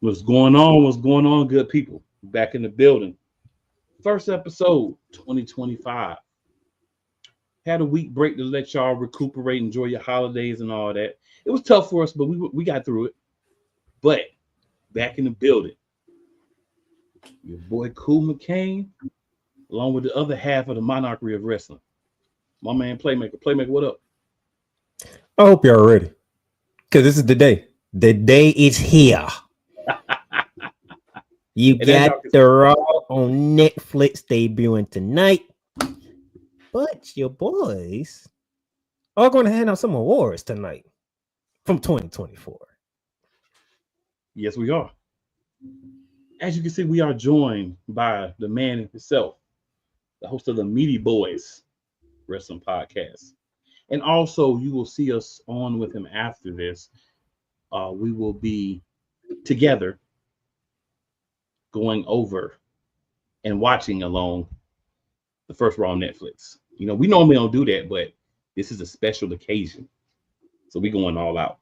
What's going on? What's going on, good people? Back in the building. First episode, 2025. Had a week break to let y'all recuperate, enjoy your holidays and all that. It was tough for us, but we got through it. But back in the building, your boy Cool McCain, along with the other half of the Monarchs of Wrestling. My man Playmaker. Playmaker, what up? I hope y'all ready. Because this is the day. The day is here. You got the Raw on Netflix debuting tonight. But your boys are going to hand out some awards tonight from 2024. Yes, we are. As you can see, we are joined by the man himself, the host of the Meaty Boys Wrestling Podcast. And also, you will see us on with him after this. We will be together going over and watching along the first Raw on Netflix. You know, we normally don't do that, but this is a special occasion. So we're going all out.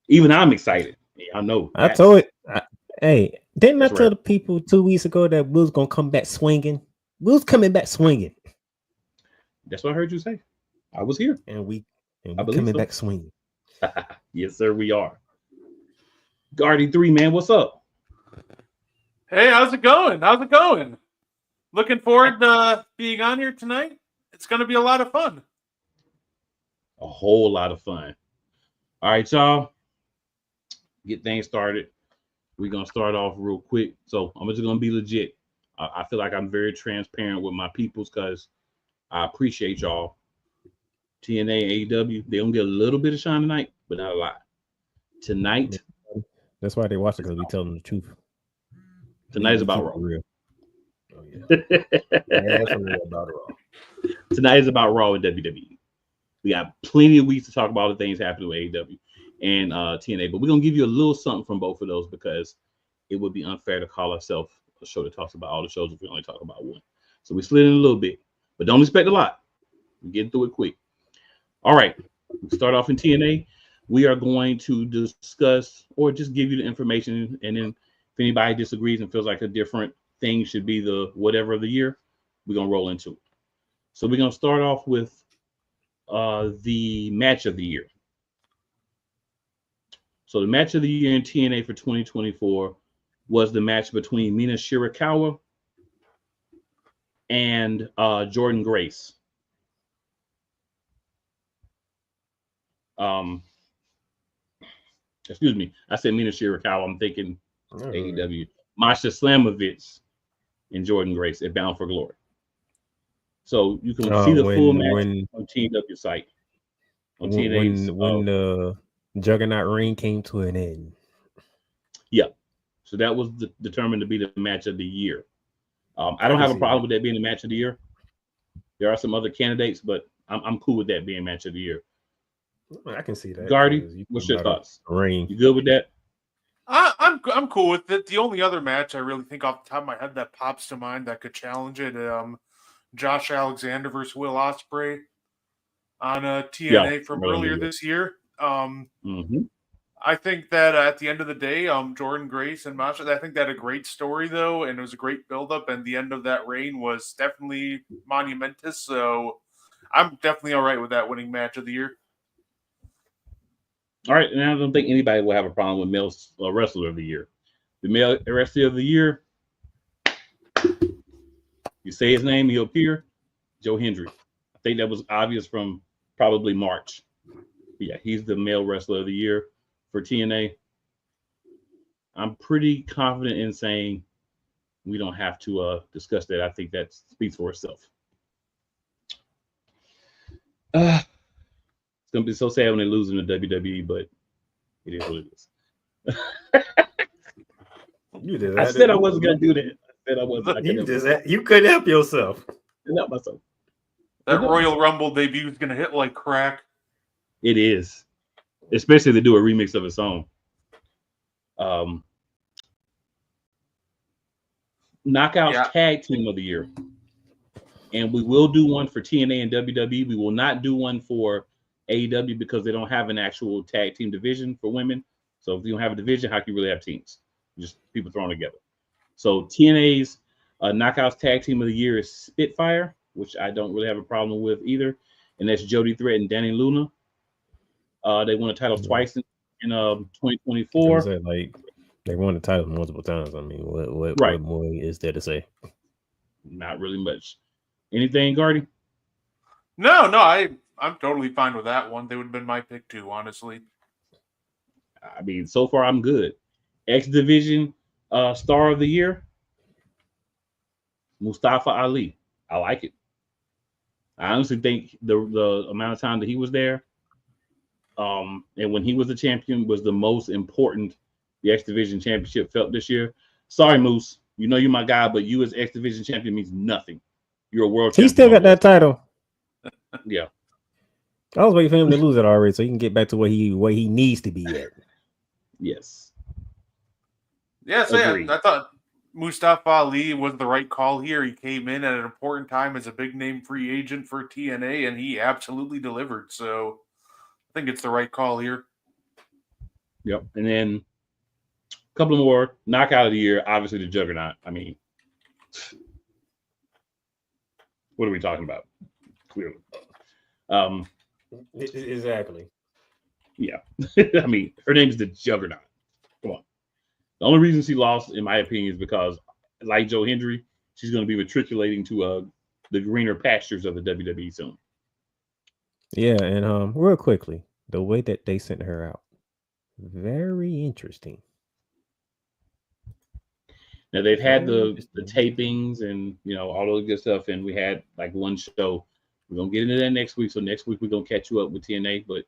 Even I'm excited. I know. I told it. Hey, didn't I tell the people 2 weeks ago that we was going to come back swinging? We was coming back swinging. That's what I heard you say. I was here. And we coming back swinging. Yes, sir, we are. Guardy 3, man, what's up? Hey, how's it going? Looking forward to being on here tonight. It's going to be a lot of fun. A whole lot of fun. All right, y'all. Get things started. We're going to start off real quick. So I'm just going to be legit. I feel like I'm very transparent with my peoples because I appreciate y'all. TNA, AEW, they don't get a little bit of shine tonight, but not a lot. Tonight. That's why they watch it, because we tell them the truth. Tonight is about Raw. Real. Oh, yeah. That's about Raw. Tonight is about Raw and WWE. We got plenty of weeks to talk about the things happening with AEW and TNA, but we're going to give you a little something from both of those because it would be unfair to call ourselves a show that talks about all the shows if we only talk about one. So we slid in a little bit, but don't expect a lot. We're getting through it quick. All right, we'll start off in TNA. We are going to discuss or just give you the information, and then if anybody disagrees and feels like a different thing should be the whatever of the year, we're going to roll into it. So we're going to start off with the match of the year. So the match of the year in TNA for 2024 was the match between Mina Shirakawa and Jordan Grace. Excuse me. I said Mina Shirakawa. I'm thinking AEW. Masha Slamovich and Jordan Grace at Bound for Glory. So you can see the full match on TNW site. On TNA's, when the Juggernaut reign came to an end. Yeah. So that was determined to be the match of the year. I don't have a problem with that being the match of the year. There are some other candidates, but I'm cool with that being match of the year. I can see that. Guardy, what's your thoughts? Reign. You good with that? I'm cool with it. The only other match I really think off the top of my head that pops to mind that could challenge it, Josh Alexander versus Will Ospreay on TNA from earlier this year. I think that at the end of the day, Jordan Grace and Masha, I think that a great story though, and it was a great build-up, and the end of that reign was definitely monumentous. So I'm definitely all right with that winning match of the year. All right, and I don't think anybody will have a problem with male wrestler of the year. The male wrestler of the year, you say his name, he'll appear. Joe Hendry. I think that was obvious from probably March. Yeah, he's the male wrestler of the year for TNA. I'm pretty confident in saying we don't have to discuss that. I think that speaks for itself. It's going to be so sad when they lose in the WWE, but it is what it is. I said I wasn't going to do that. I said I wasn't. You couldn't help yourself. Not myself. That Royal Rumble debut is going to hit like crack. It is. Especially if they do a remix of a song. Knockouts Tag Team of the Year. And we will do one for TNA and WWE. We will not do one for AEW because they don't have an actual tag team division for women. So if you don't have a division, how can you really have teams? just people thrown together. So TNA's Knockouts Tag Team of the Year is Spitfire, which I don't really have a problem with either, and that's Jody Threat and Danny Luna. They won the titles twice in 2024. Say, like, they won the title multiple times. I mean, what Right. more is there to say? Not really much. Anything, Gardy? No, I'm totally fine with that one. They would have been my pick too, honestly. I mean, so far I'm good. X Division Star of the Year, Mustafa Ali. I like it. I honestly think the amount of time that he was there, and when he was the champion, was the most important the X Division Championship felt this year. Sorry, Moose. You know you're my guy, but you as X Division champion means nothing. You're a world champion. He still got that title. Yeah. I was waiting for him to lose it already, so he can get back to where he needs to be at. Yes. Yeah, so yeah, I thought Mustafa Ali was the right call here. He came in at an important time as a big name free agent for TNA, and he absolutely delivered. So I think it's the right call here. Yep. And then a couple more knockout of the year. Obviously, the Juggernaut. I mean, what are we talking about? Clearly. Exactly. Yeah. I mean, her name's the Juggernaut. Come on. The only reason she lost, in my opinion, is because, like Joe Hendry, she's going to be matriculating to the greener pastures of the WWE soon. Yeah, and real quickly, the way that they sent her out, very interesting. Now they've had the tapings and all those good stuff, and we had like one show. We're gonna get into that next week. So next week we're gonna catch you up with TNA, but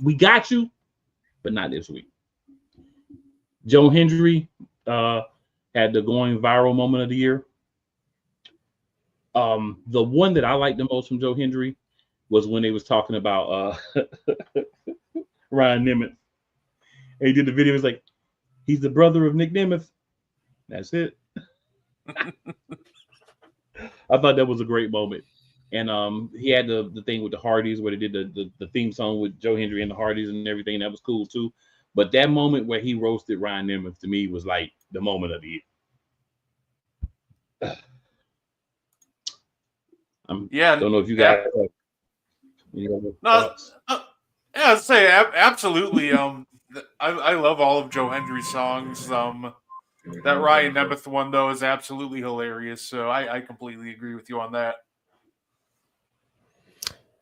we got you, but not this week. Joe Hendry had the going viral moment of the year. The one that I liked the most from Joe Hendry was when they was talking about Ryan Nemeth. And he did the video. It was like, he's the brother of Nick Nemeth. That's it. I thought that was a great moment. And he had the thing with the Hardys where they did the theme song with Joe Hendry and the Hardys and everything. That was cool too. But that moment where he roasted Ryan Nemeth to me was like the moment of the year. Don't know if you guys have any other thoughts. Yeah, I'd say absolutely. I love all of Joe Hendry's songs. That Ryan Nemeth one though is absolutely hilarious. So I completely agree with you on that.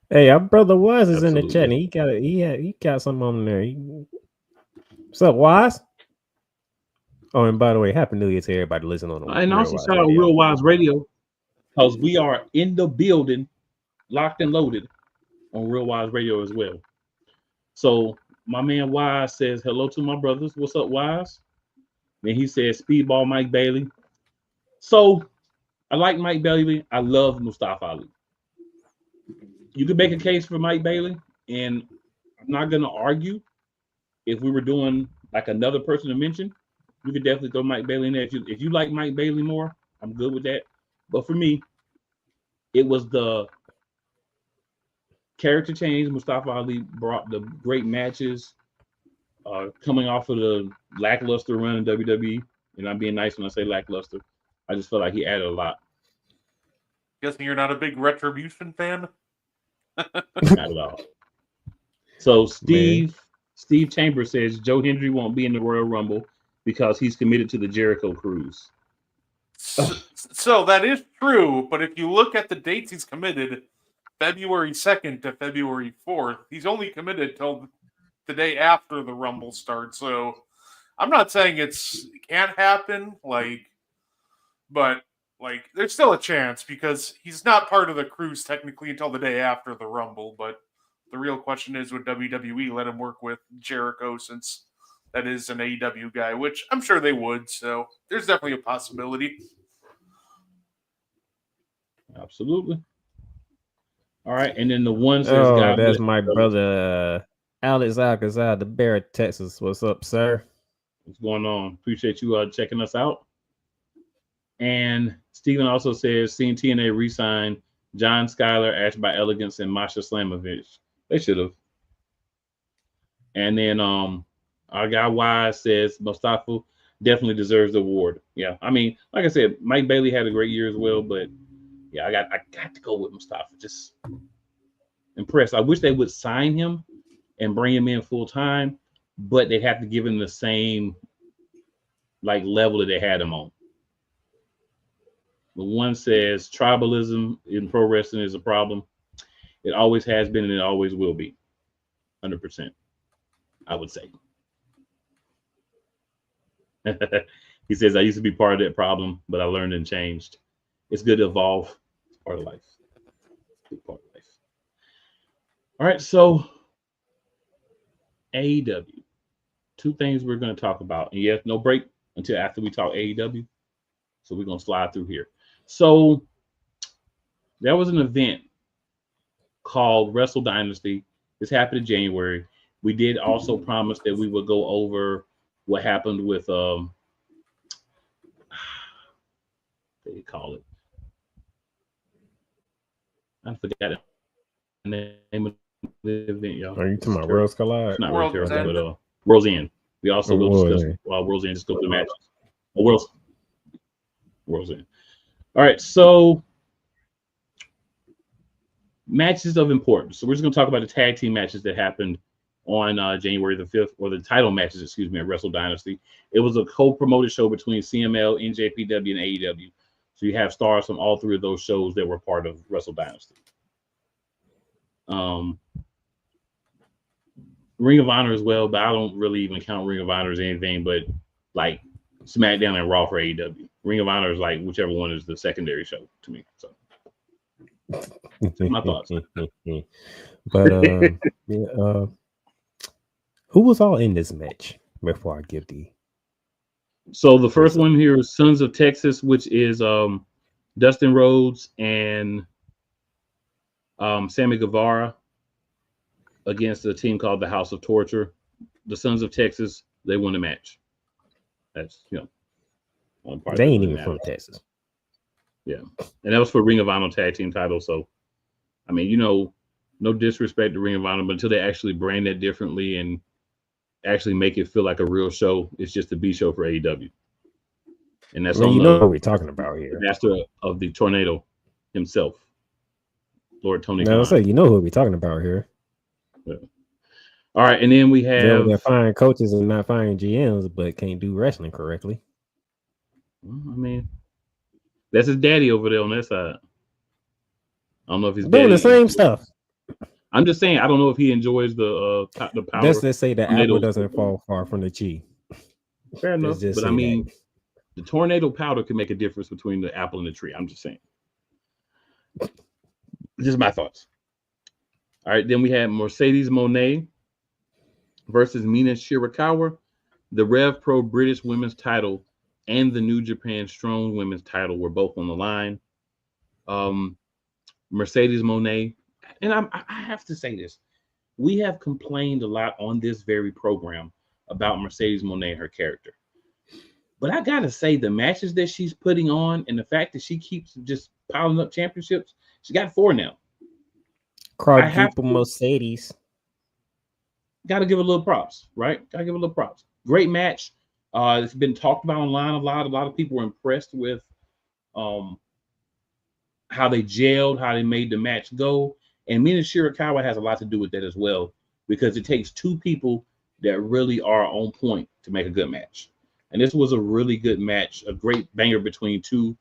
Hey, our brother Wise is in the chat. And he got something on there. What's up, Wise? Oh, and by the way, Happy New Year to everybody listening on the and also shout out Real Wise Radio, because we are in the building, locked and loaded on Real Wise Radio as well. So my man Wise says hello to my brothers. What's up, Wise? Then he says Speedball Mike Bailey. So I like Mike Bailey. I love Mustafa Ali. You could make a case for Mike Bailey, and I'm not going to argue. If we were doing like another person to mention, you could definitely throw Mike Bailey in there. If you like Mike Bailey more, I'm good with that. But for me, it was the character change. Mustafa Ali brought the great matches, coming off of the lackluster run in WWE. And I'm being nice when I say lackluster. I just felt like he added a lot. Guessing you're not a big Retribution fan? Not at all. So Steve Chambers says Joe Hendry won't be in the Royal Rumble because he's committed to the Jericho Cruise. So that is true, but if you look at the dates he's committed, February 2nd to February 4th, he's only committed till the day after the Rumble starts. So I'm not saying it can't happen, but there's still a chance because he's not part of the cruise technically until the day after the Rumble. But the real question is, would WWE let him work with Jericho since that is an AEW guy, which I'm sure they would. So there's definitely a possibility. Absolutely. All right, and then the one says, "Oh, that's my brother, Alex Alcazar, the Bear, Texas. What's up, sir? What's going on? Appreciate you checking us out." And Steven also says, "Seen TNA re-sign John Skyler, Ash by Elegance, and Masha Slamovich. They should have." And then, all Our guy Wise says Mustafa definitely deserves the award. Yeah, I mean, like I said, Mike Bailey had a great year as well, but yeah, I got to go with Mustafa. Just impressed. I wish they would sign him and bring him in full time, but they have to give him the same like level that they had him on. The one says tribalism in pro wrestling is a problem. It always has been and it always will be. 100%, I would say. He says, I used to be part of that problem, but I learned and changed. It's good to evolve. It's part of life. Big part of life. All right, so AEW. Two things we're going to talk about. And yes, no break until after we talk AEW. So we're going to slide through here. So there was an event called Wrestle Dynasty. This happened in January. We did also promise that we would go over what happened with what do you call it? I forgot the name of the event, y'all. Are you talking about Worlds Collide? It's not World's really terrible, End. but World's End. We also will World's discuss End. World's End. Just go through the matches. World's End. All right, so matches of importance. So we're just going to talk about the tag team matches that happened on January the 5th, or the title matches, excuse me, at Wrestle Dynasty. It was a co-promoted show between CML, NJPW, and AEW. So you have stars from all three of those shows that were part of Wrestle Dynasty. Ring of Honor as well, but I don't really even count Ring of Honor as anything but like SmackDown and Raw for AEW. Ring of Honor is like whichever one is the secondary show to me. So my thoughts. But yeah, who was all in this match before I give the? So the first one here is Sons of Texas, which is Dustin Rhodes and Sammy Guevara against a team called the House of Torture. The Sons of Texas, they won the match. That's, you know, one part. They ain't even from Texas. Yeah. And that was for Ring of Honor tag team title. So, I mean, you know, no disrespect to Ring of Honor, but until they actually brand it differently and actually make it feel like a real show, it's just a B show for AEW. And that's you know what we're talking about here. Master of the Tornado himself, Lord Tony Khan. So you know who we're talking about here. Yeah. All right, and then we have they're firing coaches and not firing GMs, but can't do wrestling correctly. Well, I mean, that's his daddy over there on that side. I don't know if he's doing the same stuff. I'm just saying, I don't know if he enjoys the power. Let's say the apple doesn't fall far from the tree. Fair enough, but I mean, the tornado powder can make a difference between the apple and the tree. I'm just saying. Just my thoughts. All right, then we had Mercedes Moné versus Mina Shirakawa. The Rev Pro British Women's title and the New Japan Strong Women's title were both on the line. Mercedes Moné, and I have to say this. We have complained a lot on this very program about Mercedes Moné and her character. But I got to say, the matches that she's putting on and the fact that she keeps just piling up championships, she got 4 now. Quadruple Mercedes. Got to give a little props, right? Got to give a little props. Great match. It's been talked about online a lot. A lot of people were impressed with how they gelled, how they made the match go. And Mina Shirakawa has a lot to do with that as well, because it takes 2 people that really are on point to make a good match. And this was a really good match, a great banger between 2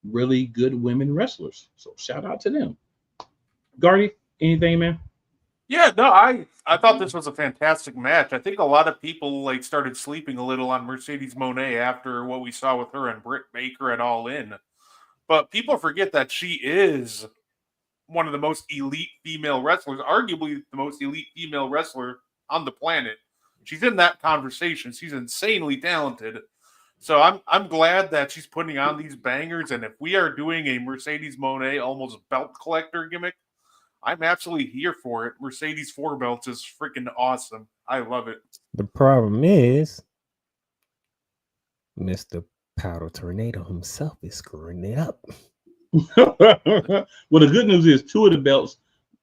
really good women wrestlers. So shout out to them. Gardy, anything, man? Yeah, no, I thought this was a fantastic match. I think a lot of people started sleeping a little on Mercedes Moné after what we saw with her and Britt Baker at All In. But people forget that she is one of the most elite female wrestlers, arguably the most elite female wrestler on the planet. She's in that conversation. She's insanely talented. So I'm glad that she's putting on these bangers. And if we are doing a Mercedes Moné almost belt collector gimmick, I'm absolutely here for it. Mercedes 4 belts is freaking awesome. I love it. The problem is Mr. Powder Tornado himself is screwing it up. Well, the good news is 2 of the belts,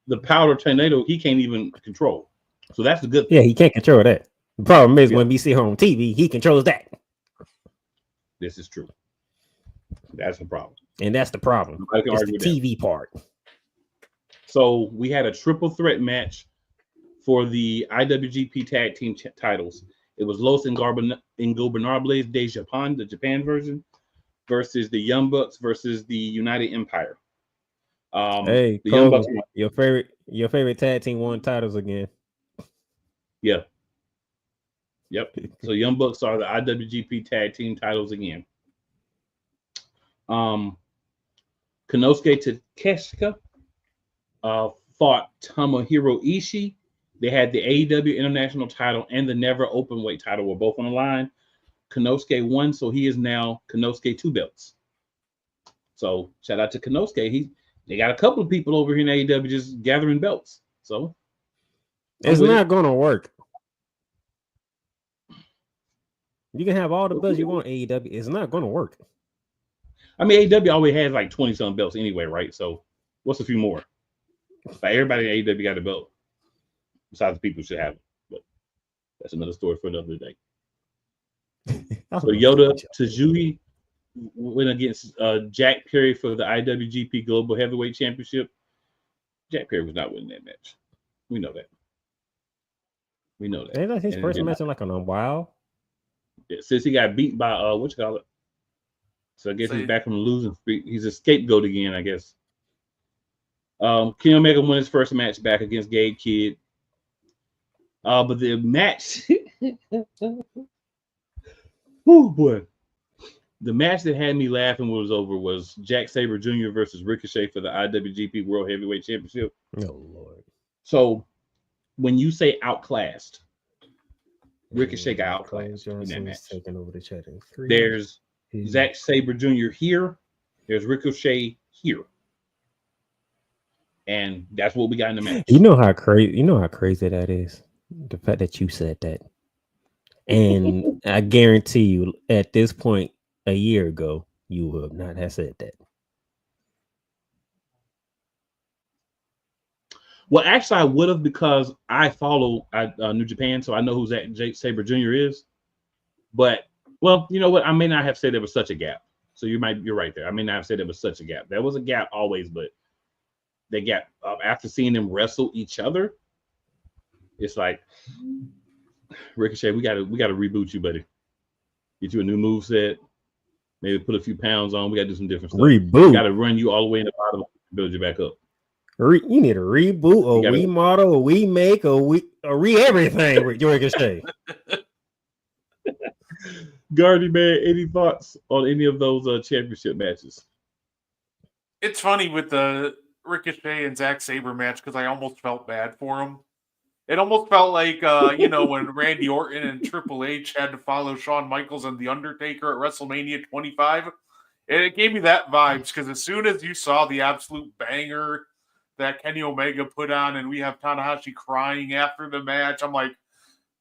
the Powder Tornado, he can't even control. So that's the good thing. Yeah, he can't control that. The problem is when we see her on TV, he controls that. This is true. That's the problem. And that's the problem. It's the TV part. So we had a triple threat match for the IWGP Tag Team titles. It was Los Ingobernables de Japan, the Japan version, versus the Young Bucks versus the United Empire. Hey, the Cole, Young Bucks your favorite tag team won titles again. Yeah. Yep. So Young Bucks are the IWGP Tag Team titles again. Konosuke Takeshita fought Tomohiro Ishii. They had the AEW International title and the Never Openweight title were both on the line. Konosuke won, so he is now Konosuke 2 belts. So shout out to Konosuke. They got a couple of people over here in AEW just gathering belts. So it's not going to work. You can have all the belts you want AEW. It's not going to work. I mean, AEW always has like 20-some belts anyway, right? So what's a few more? Like everybody in AEW got a belt. Besides the people who should have it. But that's another story for another day. So Yota Tsuji went against Jack Perry for the IWGP Global Heavyweight Championship. Jack Perry was not winning that match. We know that. Ain't that his first match in like a while? Yeah, since he got beat by what you call it. So I guess he's back from the losing streak. He's a scapegoat again, I guess. Kenny Omega won his first match back against Gabe Kidd. But the match, oh boy, the match that had me laughing when it was over was Jack Sabre Jr. versus Ricochet for the IWGP World Heavyweight Championship. Oh Lord! So when you say outclassed, Ricochet got outclassed in that match. Taking over the chatting. There's Zack Sabre Jr. here. There's Ricochet here. And that's what we got in the match. You know how crazy that is. The fact that you said that. And I guarantee you at this point a year ago, you would not have said that. Well, actually, I would have because I follow New Japan, so I know who Zack Sabre Jr. is. But, well, you know what? I may not have said there was such a gap. So you're right there. I may not have said there was such a gap. There was a gap always, but the gap after seeing them wrestle each other, it's like Ricochet, we gotta reboot you, buddy. Get you a new move set. Maybe put a few pounds on. We gotta do some different stuff. Reboot. We gotta run you all the way in the bottom, build you back up. You need a reboot, a remodel, a remake, a re everything with Ricochet. Gardy, man, any thoughts on any of those championship matches? It's funny with the Ricochet and Zack Sabre match because I almost felt bad for him. It almost felt like, when Randy Orton and Triple H had to follow Shawn Michaels and The Undertaker at WrestleMania 25. It gave me that vibes because as soon as you saw the absolute banger that Kenny Omega put on and we have Tanahashi crying after the match, I'm like,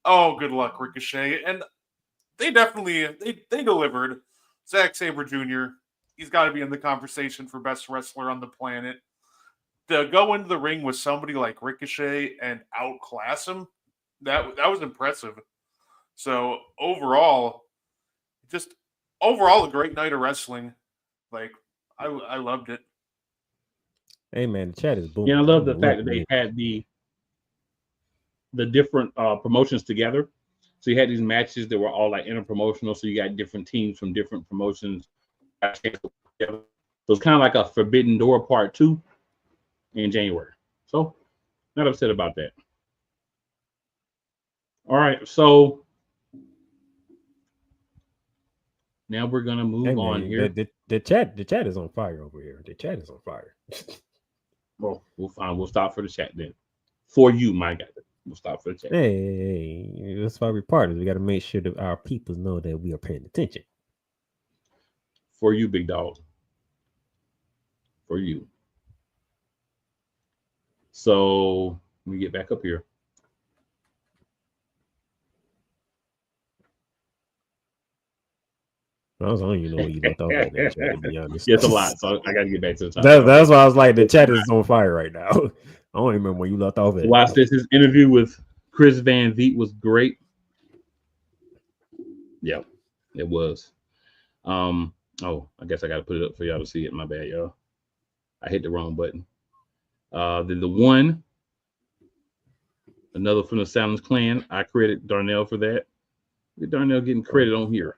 oh, good luck, Ricochet. And they definitely, they delivered. Zack Sabre Jr., he's got to be in the conversation for best wrestler on the planet. To go into the ring with somebody like Ricochet and outclass him, that was impressive. So overall, a great night of wrestling. Like I loved it. Hey man, the chat is booming. Yeah, I love the fact that they had the different promotions together. So you had these matches that were all like interpromotional. So you got different teams from different promotions. So it's kind of like a Forbidden Door Part 2 in January. So not upset about that. All right, so now we're gonna move on here. The chat is on fire over here. The chat is on fire. Well, we'll stop for the chat then. For you, my guy. We'll stop for the chat. Hey, that's why we're partners. We got to make sure that our people know that we are paying attention. For you, big dog. For you. So let me get back up here. I don't even know what you left off at that chat, to be honest. It's a lot, so I got to get back to the top. That's why I was like, the chat is on fire right now. I don't even remember where you left off at. Watch this. His interview with Chris Van Vliet was great. Yeah, it was. Oh, I guess I got to put it up for y'all to see it. My bad, y'all. I hit the wrong button. Then the one, another from the Silence Clan. I credit Darnell for that. Look at Darnell getting credit on here,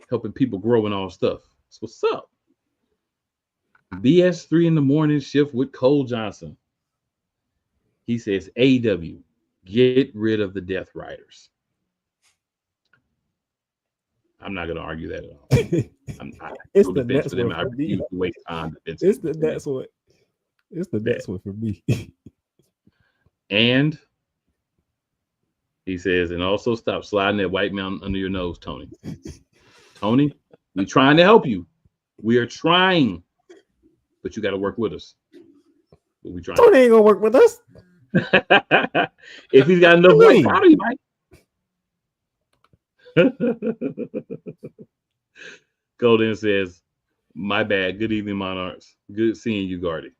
helping people grow and all stuff. So what's up? BS 3 in the morning shift with Cole Johnson. He says, AW, get rid of the Death Riders. I'm not going to argue that at all. It's the next one I for me. refuse to waste time. It's the next one. It's the next one for me. And he says, and also stop sliding that white mountain under your nose, Tony. Tony, we're trying to help you. We are trying, but you got to work with us. But we trying. Tony ain't gonna work with us. If he's got enough white powder, he might. Golden says, my bad. Good evening, Monarchs. Good seeing you, Gardy.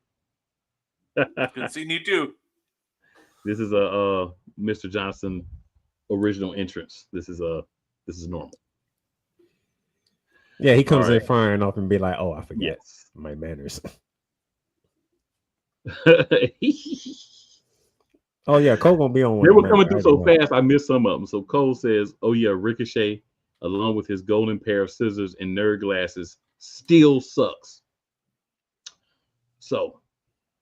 Good seeing you too. This is a Mr. Johnson original entrance. This is normal. Yeah, he comes in firing off and be like, "Oh, I forget my manners." Oh yeah, Cole gonna be on one. They were coming through so fast, I missed some of them. So Cole says, "Oh yeah, Ricochet, along with his golden pair of scissors and nerd glasses, still sucks." So,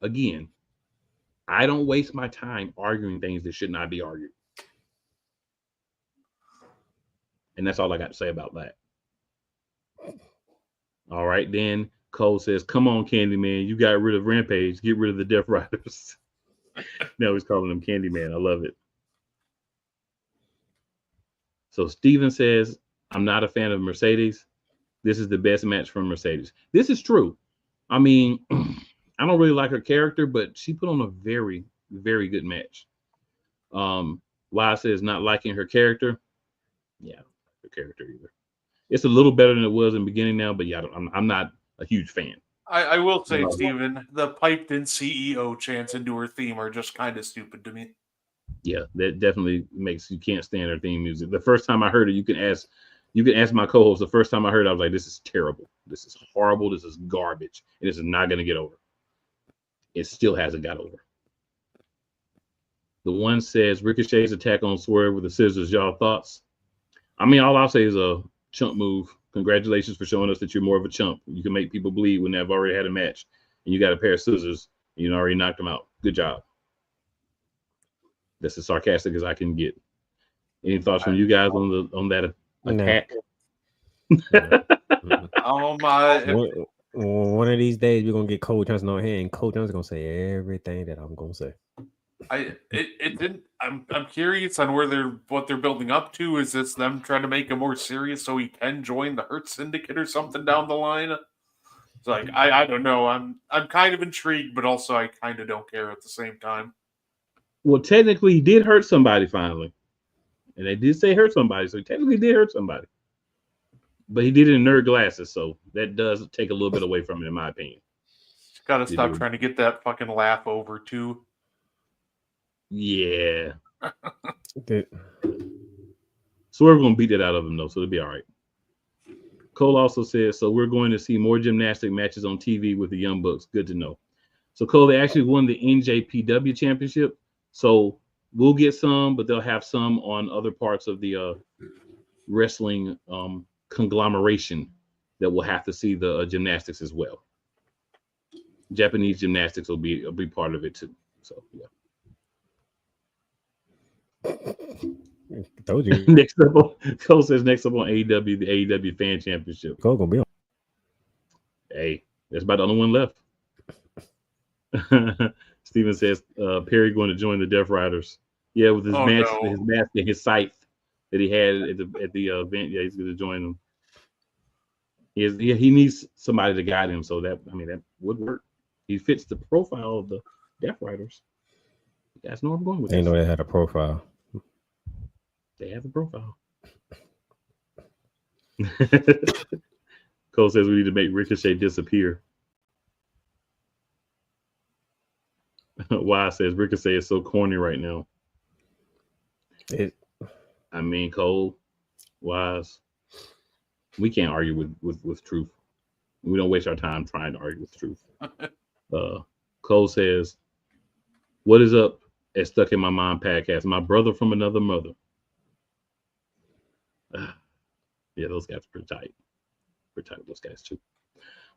again, I don't waste my time arguing things that should not be argued, and that's all I got to say about that. All right, then Cole says, "Come on, Candyman, you got rid of Rampage. Get rid of the Death Riders." Now he's calling him Candyman. I love it. So Steven says, I'm not a fan of Mercedes. This is the best match from Mercedes. This is true. I mean, I don't really like her character, but she put on a very, very good match. Why says not liking her character. Yeah, her character either. It's a little better than it was in the beginning now, but yeah, I'm not a huge fan. I will say, Steven, the piped-in CEO chants into her theme are just kind of stupid to me. Yeah, that definitely makes you can't stand her theme music. The first time I heard it, you can ask my co-host. The first time I heard it, I was like, "This is terrible. This is horrible. This is garbage. And this is not going to get over." It still hasn't got over. The one says Ricochet's attack on Swerve with the scissors. Y'all thoughts? I mean, all I'll say is a chump move. Congratulations for showing us that you're more of a chump. You can make people bleed when they've already had a match and you got a pair of scissors and you already knocked them out. Good job. That's as sarcastic as I can get. Any thoughts from you guys on that attack? Oh my! One of these days we're gonna get Cole Johnson on here, and Cole Johnson's gonna say everything that I'm gonna say. It didn't. I'm curious on what they're building up to. Is this them trying to make him more serious so he can join the Hurt Syndicate or something down the line? It's like I don't know. I'm kind of intrigued, but also I kind of don't care at the same time. Well, technically, he did hurt somebody finally, and they did say hurt somebody, so he technically did hurt somebody. But he did it in nerd glasses, so that does take a little bit away from it, in my opinion. Got to stop trying to get that fucking laugh over too. Yeah. So we're going to beat it out of him, though, so it'll be all right. Cole also says, so we're going to see more gymnastic matches on TV with the Young Bucks. Good to know. So, Cole, they actually won the NJPW championship. So we'll get some, but they'll have some on other parts of the wrestling conglomeration that will have to see the gymnastics as well. Japanese gymnastics will be part of it, too. So, yeah. Told you. Next up on Cole says next up on AEW, the AEW Fan Championship. Cole gonna be on. Hey, that's about the only one left. Steven says Perry going to join the Death Riders. Yeah, with his mask and his scythe that he had at the event. Yeah, he's going to join them. He needs somebody to guide him, so that would work. He fits the profile of the Death Riders. You guys know where I'm going with this. They know they had a profile. They have a profile. Cole says we need to make Ricochet disappear. Why says Ricochet is so corny right now. I mean, Cole, Wise. We can't argue with truth. We don't waste our time trying to argue with truth. Cole says, "What is up at Stuck in My Mind podcast? My brother from another mother." Yeah, those guys are pretty tight. Pretty tight with those guys too.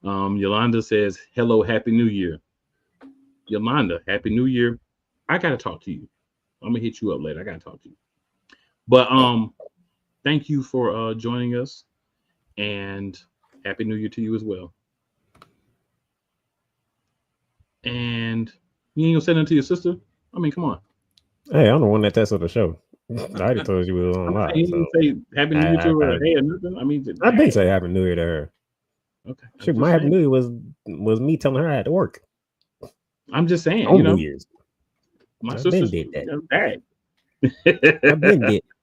Yolanda says, "Hello, Happy New Year." Yolanda, Happy New Year. I gotta talk to you. I'm gonna hit you up later. I gotta talk to you. But thank you for joining us, and Happy New Year to you as well. And you ain't gonna say nothing to your sister? I mean, come on. Hey, I'm the one that tested the show. I already told you we was on I'm live. saying, you So didn't say Happy New Year to her. Hey, or nothing. I mean, I've been saying Happy New Year to her. Okay. Shoot, my Happy New Year was me telling her I had to work I'm just saying, on you know, New Year's. my I've sister's been did that. bad.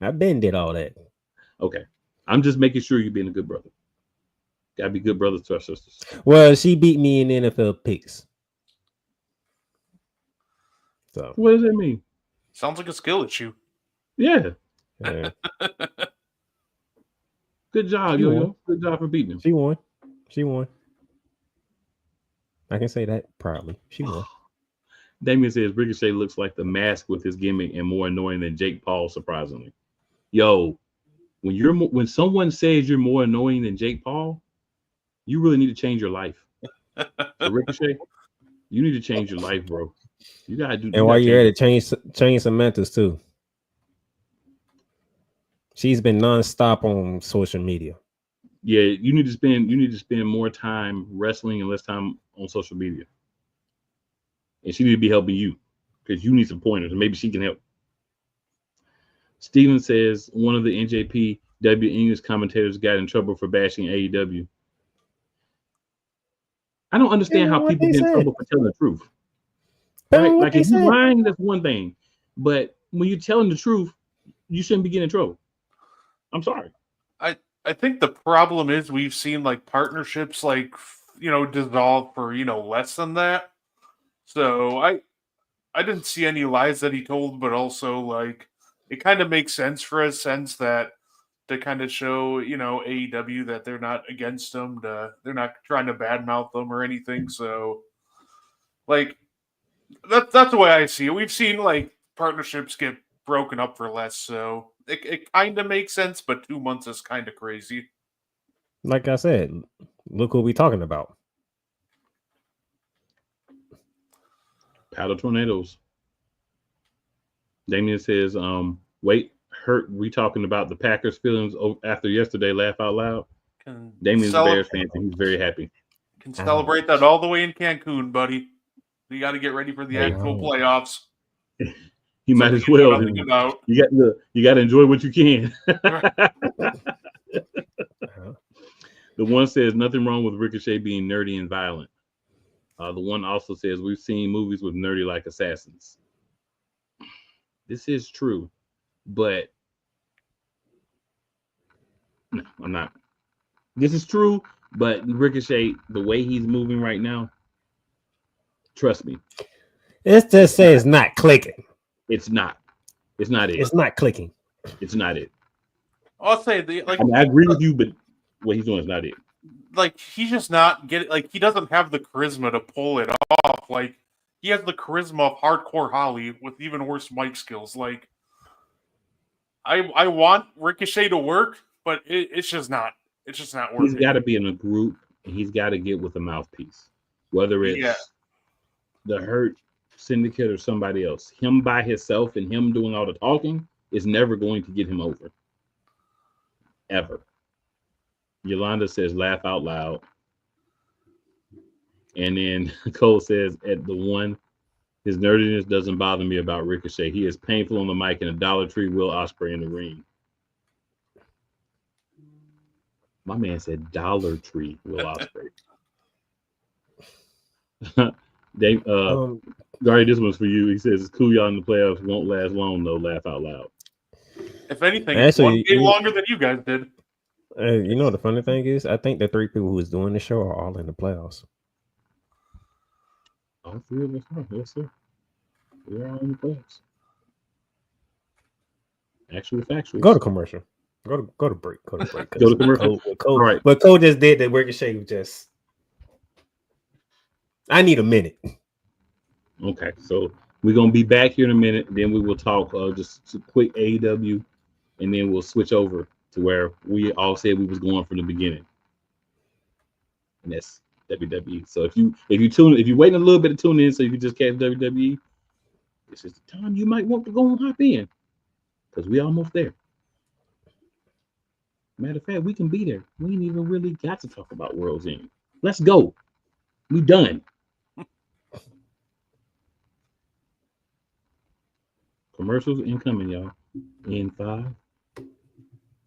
I've been did all that. Okay. I'm just making sure you're being a good brother. Gotta be good brothers to our sisters. Well, she beat me in the NFL picks. So what does that mean? Sounds like a skill issue. Yeah. Yeah. Good job, She Yo-Yo. won. Good job for beating him. She won. She won. I can say that proudly. She won. Damien says Ricochet looks like the Mask with his gimmick and more annoying than Jake Paul, surprisingly. Yo, when someone says you're more annoying than Jake Paul, you really need to change your life. So Ricochet, you need to change your life, bro. You gotta do. And while you're at it, change Samantha's too. She's been nonstop on social media. Yeah, you need to spend more time wrestling and less time on social media. And she need to be helping you because you need some pointers and maybe she can help. Steven says one of the NJPW English commentators got in trouble for bashing AEW. I don't understand how people get in trouble for telling the truth. Right? Like if you're lying, that's one thing. But when you're telling the truth, you shouldn't be getting in trouble. I'm sorry. I think the problem is we've seen like partnerships like dissolve for less than that. So I didn't see any lies that he told, but also like it kind of makes sense for a sense that to kind of show AEW that they're not against them, they're not trying to badmouth them or anything. So like that's the way I see it. We've seen like partnerships get broken up for less, so it kind of makes sense, but 2 months is kind of crazy. Like I said, look what we're talking about. Paddle tornadoes. Damien says, wait, hurt. We talking about the Packers' feelings after yesterday? Laugh out loud. Damien's a Bears fan, and he's very happy. Can celebrate that all the way in Cancun, buddy. You got to get ready for the actual playoffs. You might as well. You got to enjoy what you can. The one says nothing wrong with Ricochet being nerdy and violent. The one also says we've seen movies with nerdy like assassins. This is true, but no, I'm not. This is true, but Ricochet, the way he's moving right now, trust me. It just says it's not clicking. It's not. It's not it. It's not clicking. It's not it. I'll say I agree with you, but what he's doing is not it. Like he's just not getting. Like he doesn't have the charisma to pull it off. Like he has the charisma of Hardcore Holly with even worse mic skills. Like I want Ricochet to work, but it's just not. It's just not working. He's got to be in a group, and he's got to get with a mouthpiece, whether it's the Hurt Syndicate or somebody else. Him by himself and him doing all the talking is never going to get him over. Ever. Yolanda says, laugh out loud. And then Cole says, at the one, his nerdiness doesn't bother me about Ricochet. He is painful on the mic and a Dollar Tree Will Ospreay in the ring. My man said Dollar Tree Will Ospreay. Gary, this one's for you. He says, it's cool y'all in the playoffs. Won't last long, though. Laugh out loud. If anything, it's one game longer than you guys did. You know, the funny thing is, I think the three people who is doing the show are all in the playoffs. All three of us are. Yes, sir. We're all in the playoffs. Actually, factual. Go to commercial. Go to break. Go to break. Go to commercial. All right. But Cole just did that. Ricochet just. I need a minute. Okay, so we're gonna be back here in a minute. Then we will talk just a quick AEW, and then we'll switch over to where we all said we was going from the beginning, and that's WWE. So if you're waiting a little bit to tune in, so you can just catch WWE, this is the time you might want to go and hop in, because we almost there. Matter of fact, we can be there. We ain't even really got to talk about World's End. Let's go. We done. Commercials incoming, y'all. In 5,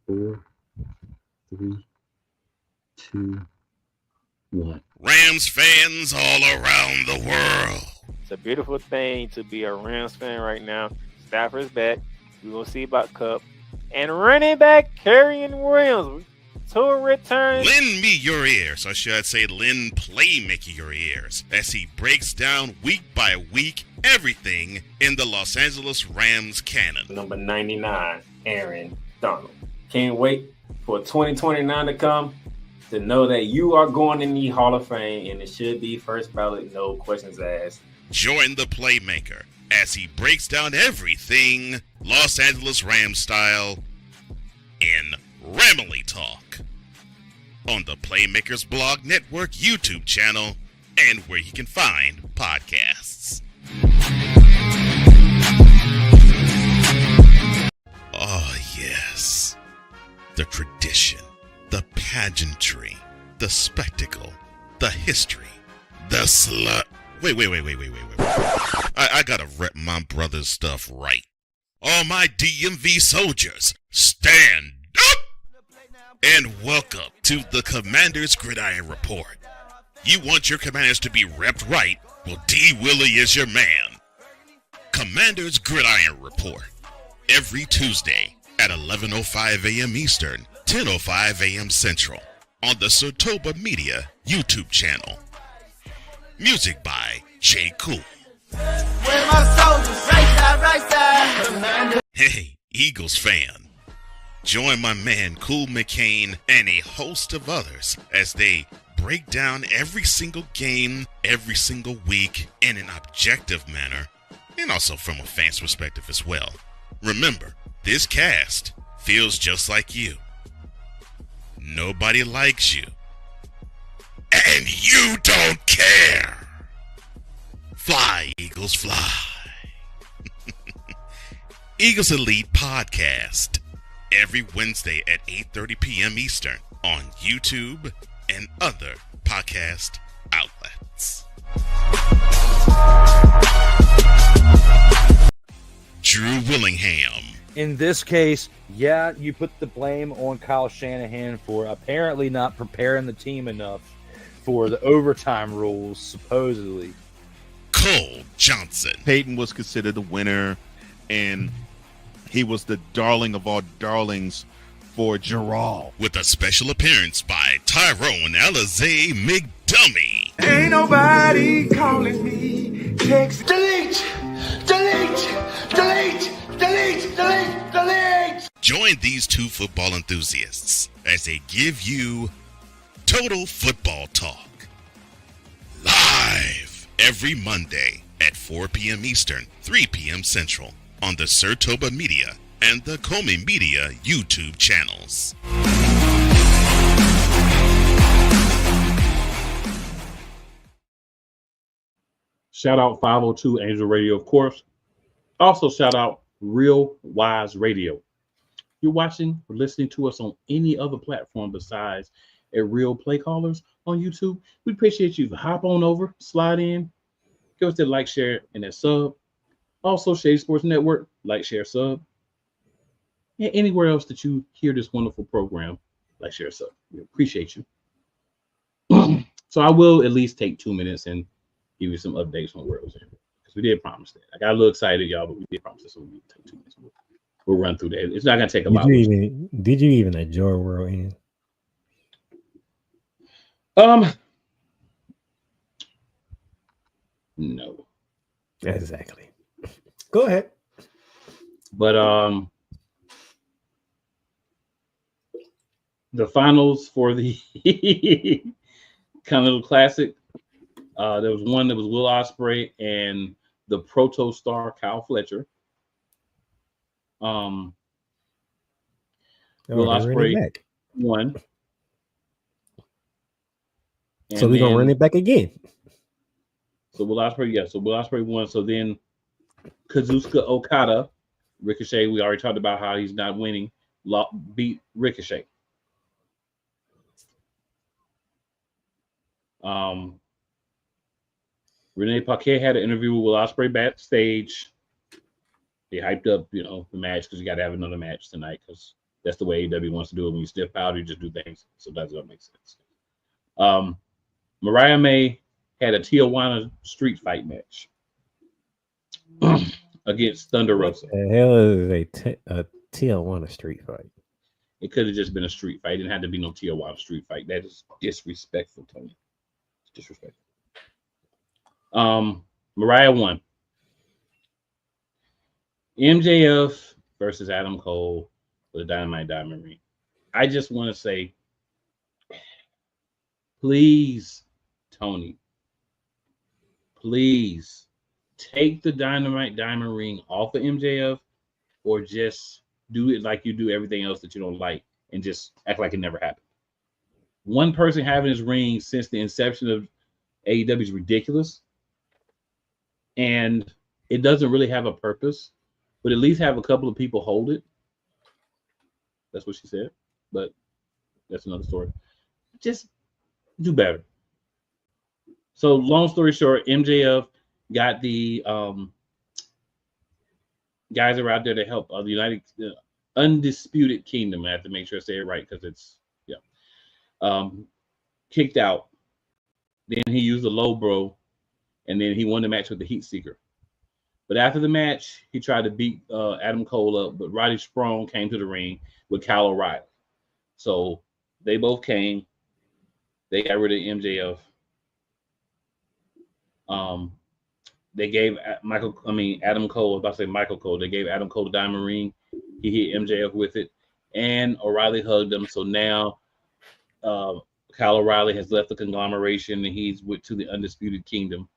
4, 3, 2, 1. Rams fans all around the world. It's a beautiful thing to be a Rams fan right now. Stafford's back. We're going to see about Cup. And running back Kerryon Williams to return. Lend me your ears, or should I say lend Playmaker your ears, as he breaks down week by week everything in the Los Angeles Rams canon. Number 99, Aaron Donald. Can't wait for 2029 to come to know that you are going in the Hall of Fame, and it should be first ballot, no questions asked. Join the Playmaker as he breaks down everything Los Angeles Rams style in Ramily Talk on the Playmakers Blog Network YouTube channel and where you can find podcasts. Oh, yes. The tradition, the pageantry, the spectacle, the history, the slut. Wait. I gotta rep my brother's stuff right. All my DMV soldiers, stand up! And welcome to the Commander's Gridiron Report. You want your commanders to be repped right? Well, D. Willie is your man. Commander's Gridiron Report. Every Tuesday at 11:05 a.m. Eastern, 10:05 a.m. Central on the Sotoba Media YouTube channel. Music by J. Cool. Hey, Eagles fan. Join my man Cool McCain and a host of others as they break down every single game, every single week in an objective manner, and also from a fan's perspective as well. Remember, this cast feels just like you. Nobody likes you. And you don't care. Fly, Eagles, fly. Eagles Elite Podcast. Every Wednesday at 8:30 p.m. Eastern on YouTube and other podcast outlets. Drew Willingham. In this case, yeah, you put the blame on Kyle Shanahan for apparently not preparing the team enough for the overtime rules, supposedly. Cole Johnson. Peyton was considered the winner, and he was the darling of all darlings for Gerald. With a special appearance by Tyrone Alizé McDummy. Ain't nobody calling me. Text delete. Join these two football enthusiasts as they give you Total Football Talk. Live every Monday at 4 p.m. Eastern, 3 p.m. Central on the Surtoba Media and the Comey Media YouTube channels. Shout out 502 Angel Radio, of course. Also, shout out Real Wise Radio. You're watching or listening to us on any other platform besides at Real Play Callers on YouTube. We appreciate you to hop on over, slide in, give us that like, share, and that sub. Also, Shade Sports Network, like, share, sub. And anywhere else that you hear this wonderful program, like, share, sub. We appreciate you. So I will at least take 2 minutes and give you some updates on World's End, because we did promise that. I got a little excited, y'all, but we did promise that, so we take 2 minutes. We'll run through that. It's not gonna take a lot. Did you even enjoy World End? No. Exactly. Go ahead. But the finals for the Continental Classic. There was one that was Will Ospreay and the Proto Star Kyle Fletcher. Will Ospreay won. So we're gonna run it back again. So Will Ospreay, yeah. So Will Ospreay won. So then Kazuchika Okada, Ricochet. We already talked about how he's not winning. Beat Ricochet. Renee Paquette had an interview with Will Ospreay backstage. They hyped up, the match because you got to have another match tonight because that's the way AEW wants to do it. When you stiff powder, you just do things. So that's what makes sense. Mariah May had a Tijuana street fight match against Thunder Rosa. What the hell is a Tijuana street fight? It could have just been a street fight. It didn't have to be no Tijuana street fight. That is disrespectful, Tony. It's disrespectful. Mariah won. MJF versus Adam Cole with a Dynamite Diamond ring. I just want to say, please, Tony, please take the Dynamite Diamond ring off of MJF or just do it like you do everything else that you don't like and just act like it never happened. One person having his ring since the inception of AEW is ridiculous. And it doesn't really have a purpose, but at least have a couple of people hold it. That's what she said, but that's another story. Just do better. So long story short, MJF got the guys are out there to help the Undisputed Kingdom. I have to make sure I say it right because it's kicked out. Then he used a low blow, and then he won the match with the Heat Seeker. But after the match, he tried to beat Adam Cole up, but Roddy Strong came to the ring with Kyle O'Reilly. So they both came. They got rid of MJF. They gave Adam Cole, I was about to say Michael Cole. They gave Adam Cole the diamond ring. He hit MJF with it, and O'Reilly hugged him. So now Kyle O'Reilly has left the conglomeration, and he's to the Undisputed Kingdom,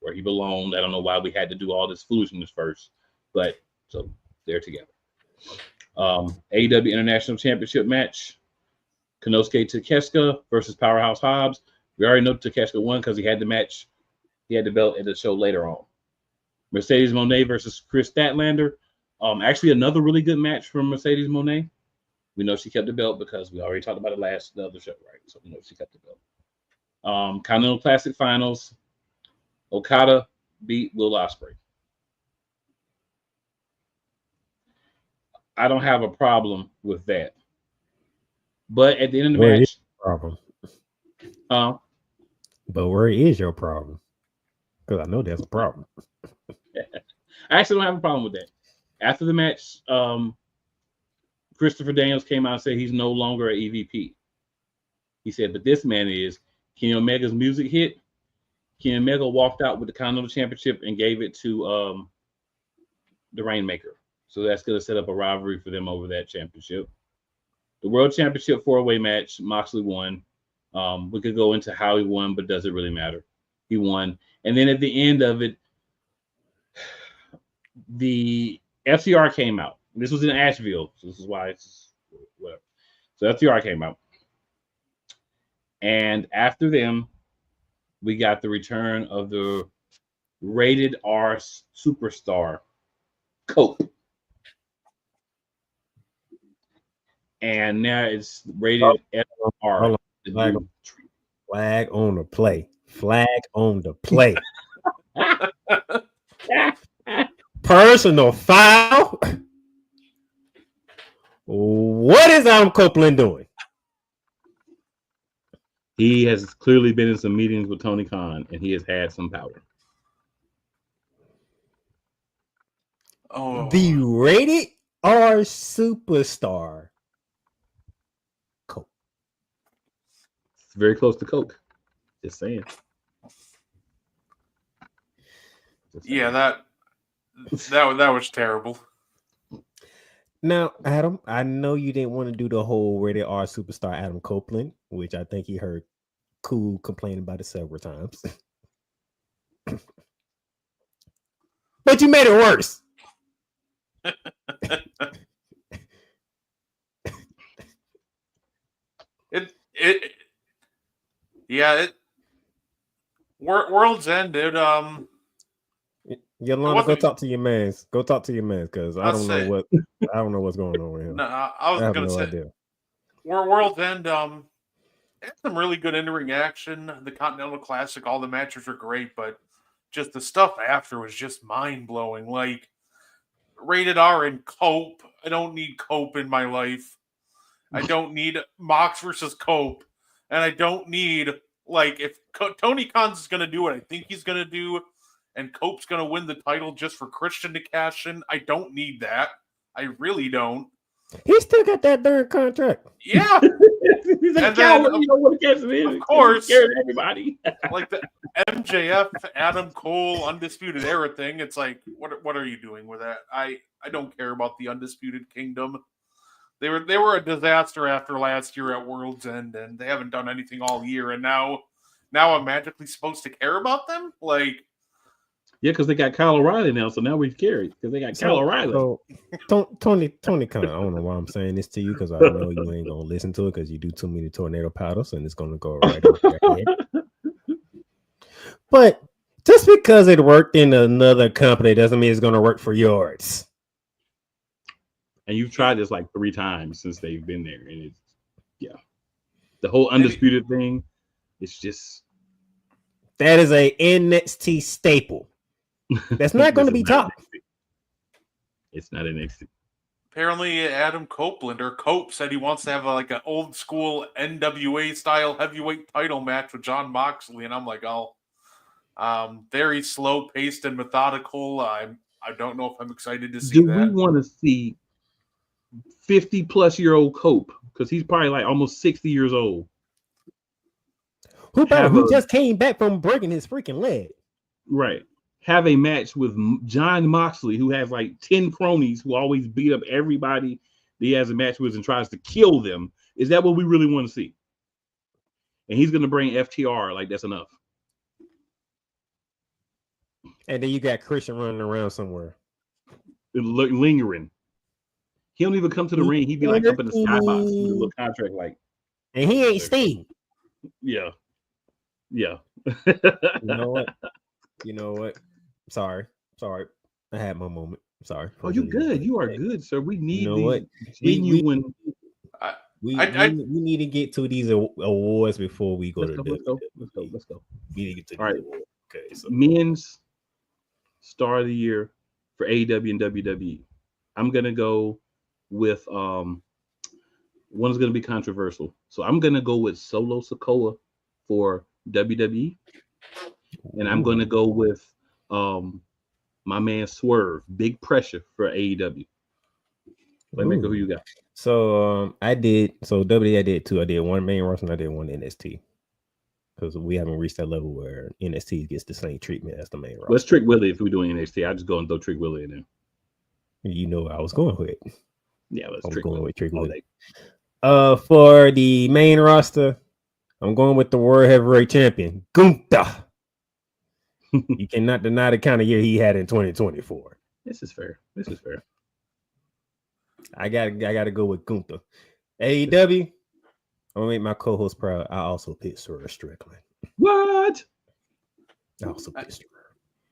where he belonged. I don't know why we had to do all this foolishness first, but so they're together. AEW International Championship match: Konosuke Takeshita versus Powerhouse Hobbs. We already know Takeshita won because he had the match. He had the belt at the show later on. Mercedes Moné versus Chris Statlander. Actually, another really good match from Mercedes Moné. We know she kept the belt because we already talked about it the other show, right? So we know she kept the belt. Continental Classic Finals. Okada beat Will Ospreay. I don't have a problem with that. But at the end of the match, problem. But where is your problem? Because I know there's a problem. I actually don't have a problem with that. After the match, Christopher Daniels came out and said he's no longer an EVP. He said, but this man is. Kenny Omega's music hit. Kenny Omega walked out with the Continental Championship and gave it to the Rainmaker. So that's going to set up a rivalry for them over that championship. The World Championship 4-way match, Moxley won. We could go into how he won, but does it really matter? He won. And then at the end of it, the FTR came out. This was in Asheville. So this is why it's whatever. So FTR came out. And after them, we got the return of the rated R superstar, Cope. And now it's rated R. Flag on the play. Flag on the play. Personal foul. What is Adam Copeland doing? He has clearly been in some meetings with Tony Khan, and he has had some power. Oh, the rated R superstar, Coke. It's very close to Coke. Just saying. Yeah, that was terrible. Now, Adam, I know you didn't want to do the whole rated R superstar Adam Copeland, which I think he heard Cool complaining about it several times. But you made it worse. World's End, dude. Yolanda, go talk to your mans. Go talk to your mans, because I don't know what's going on with him. No, I was have gonna no say, idea. World's End. Had some really good in-ring action. The Continental Classic, all the matches were great, but just the stuff after was just mind-blowing. Like rated R and Cope. I don't need Cope in my life. I don't need Mox versus Cope, and I don't need, like, if Tony Khan's is gonna do what I think he's gonna do, and Cope's going to win the title just for Christian to cash in. I don't need that. I really don't. He still got that darn contract. Yeah. He's a coward. You don't want to cash him in. Of course. Everybody. Like the MJF, Adam Cole, Undisputed Era thing. It's like, what are you doing with that? I don't care about the Undisputed Kingdom. They were a disaster after last year at World's End, and they haven't done anything all year. And now I'm magically supposed to care about them? Like, yeah, because they got Kyle O'Reilly now, so now we've carried because they got Kyle O'Reilly. So Tony Khan, I don't know why I'm saying this to you, because I know you ain't gonna listen to it because you do too many tornado paddles and it's gonna go right off your head. But just because it worked in another company doesn't mean it's gonna work for yours. And you've tried this like 3 times since they've been there, and it's the whole Undisputed thing. It's just that is a NXT staple. That's not going to be top. It's not NXT. Apparently, Adam Copeland or Cope said he wants to have an old school NWA style heavyweight title match with John Moxley, and I'm like, very slow paced and methodical. I don't know if I'm excited to see that. Do we want to see 50-plus-year-old Cope, because he's probably like almost 60 years old, who just came back from breaking his freaking leg? Right. Have a match with John Moxley, who has like 10 cronies who always beat up everybody that he has a match with and tries to kill them. Is that what we really want to see? And he's going to bring FTR. Like, that's enough. And then you got Christian running around somewhere. Lingering. He don't even come to the ring. He'd be like up in the skybox with a little contract, like. And he ain't Steve. Yeah. Yeah. You know what? Sorry. I had my moment. Sorry. Oh, you good. You are good, sir. We need what? We need to get to these awards before we go Let's to Let's go. We need to get to all right. Awards. Okay. So men's star of the year for AEW and WWE. I'm gonna go with one is gonna be controversial. So I'm gonna go with Solo Sikoa for WWE. And I'm going to go with my man Swerve, Big Pressure for AEW. Let me go. Who you got? So I did. So WWE, I did 2. I did 1 main roster and I did 1 NXT. Because we haven't reached that level where NXT gets the same treatment as the main roster. Let's Trick Willie if we're doing NXT. I just go and throw Trick Willie in there. You know I was going with. Yeah, let's Trick Willie. Trick Willie. For the main roster, I'm going with the World Heavyweight Champion, Gunther. You cannot deny the kind of year he had in 2024. This is fair. I gotta go with Gunther. AEW, I'm gonna make my co-host proud. I also picked Swerve Strickland. What? I also picked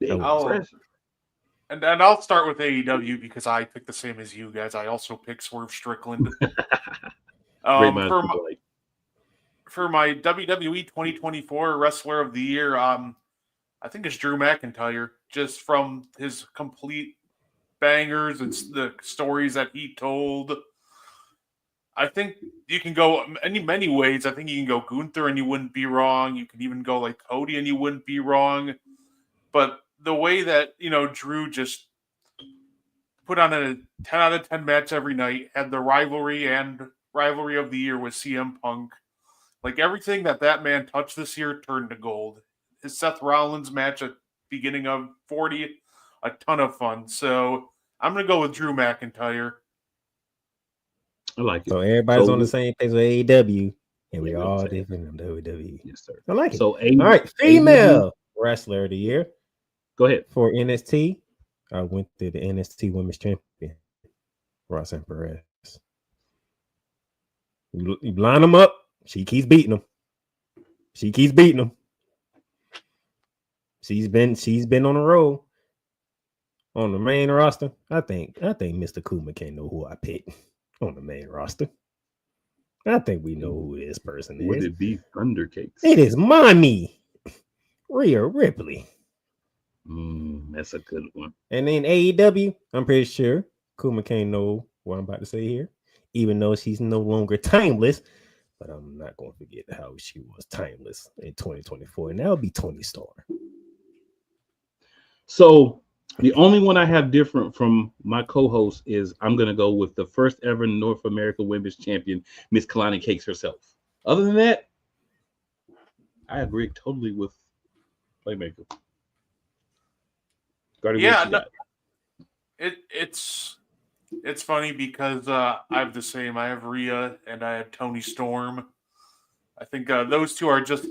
Swerve. And I'll start with AEW because I picked the same as you guys. I also picked Swerve Strickland. For my WWE 2024 Wrestler of the Year, I think it's Drew McIntyre, just from his complete bangers and the stories that he told. I think you can go many ways. I think you can go Gunther and you wouldn't be wrong. You can even go like Cody and you wouldn't be wrong. But the way that, Drew just put on a 10 out of 10 match every night, had the rivalry of the year with CM Punk. Like everything that man touched this year turned to gold. His Seth Rollins match at beginning of 40, a ton of fun. So I'm going to go with Drew McIntyre. I like it. So everybody's So on the same page with AEW, and we Yeah, we're on all the same. different in WWE. Yes, sir. I like it. So All right, female wrestler of the year Go ahead. for NXT. I went to the NXT Women's Champion, Roxanne Perez. You line them up. She keeps beating them. She keeps beating them. She's been on the road on the main roster. I think Mr. Kuma can't know who I picked on the main roster. I think we know who this person Would is. it be Thundercakes? It is mommy, Rhea Ripley. That's a good one. And then AEW, I'm pretty sure Kuma can't know what I'm about to say here, even though she's no longer timeless. But I'm not going to forget how she was timeless in 2024, and that'll be Tony Starr. So the only one I have different from my co-host is I'm going to go with the first ever North America Women's Champion, Miss Kalani Cakes herself. Other than that, I agree totally with Playmaker. Gardy, Yeah, no, it's funny because I have the same. I have Rhea and I have Tony Storm. I think those two are just.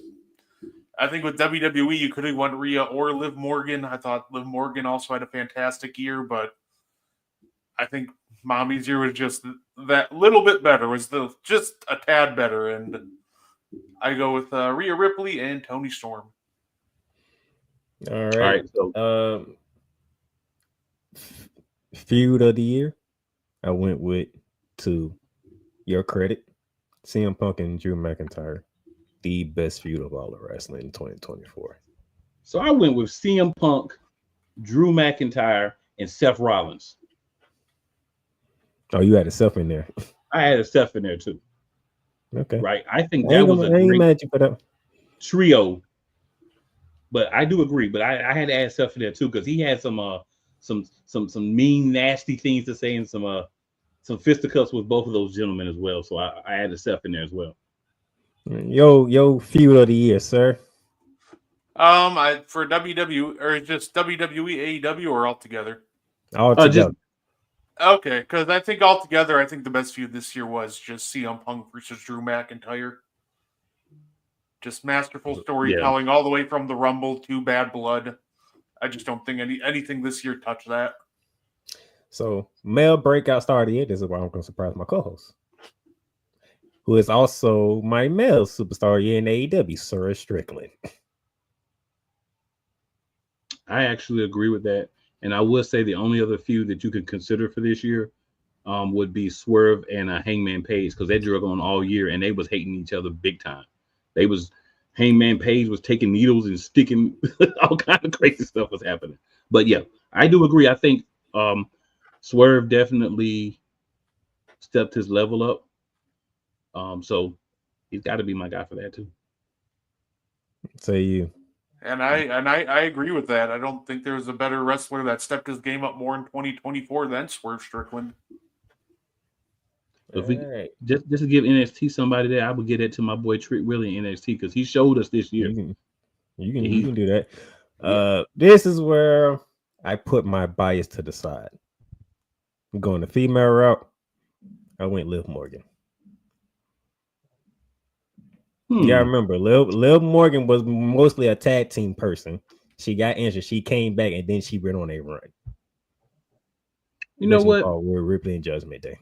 I think with WWE, you could have won Rhea or Liv Morgan. I thought Liv Morgan also had a fantastic year, but I think Mommy's year was just that little bit better. Was just a tad better, and I go with Rhea Ripley and Tony Storm. All right. So, feud of the year, I went with, to your credit, CM Punk and Drew McIntyre. The best feud of all of wrestling in 2024. So I went with CM Punk, Drew McIntyre, and Seth Rollins. Oh, you had a Seth in there. I had a Seth in there too. Okay. Right. I think that was a great trio. But I do agree. But I had to add Seth in there too because he had some mean, nasty things to say and some fisticuffs with both of those gentlemen as well. So I added Seth in there as well. Yo, feud of the year, sir. For WWE or just WWE, AEW, or all together? All together. Okay, because I think altogether, I think the best feud this year was just CM Punk versus Drew McIntyre. Just masterful storytelling all the way from the Rumble to Bad Blood. I just don't think anything this year touched that. So, male breakout star of the year. This is why I'm going to surprise my co-host, who is also my male superstar year in AEW, Sir Strickland. I actually agree with that. And I would say the only other feud that you could consider for this year would be Swerve and Hangman Page, because they drug on all year and they was hating each other big time. Hangman Page was taking needles and sticking, all kind of crazy stuff was happening. But yeah, I do agree. I think Swerve definitely stepped his level up. So he's got to be my guy for that too. Say you. And I agree with that. I don't think there's a better wrestler that stepped his game up more in 2024 than Swerve Strickland. If we just to give NXT somebody there, I would get it to my boy Trick Willie in NXT because he showed us this year. You can do that. Yeah. This is where I put my bias to the side. I'm going the female route. I went Liv Morgan. Yeah, I remember Liv Morgan was mostly a tag team person. She got injured. She came back, and then she went on a run. You know what? We're Ripley and Judgment Day.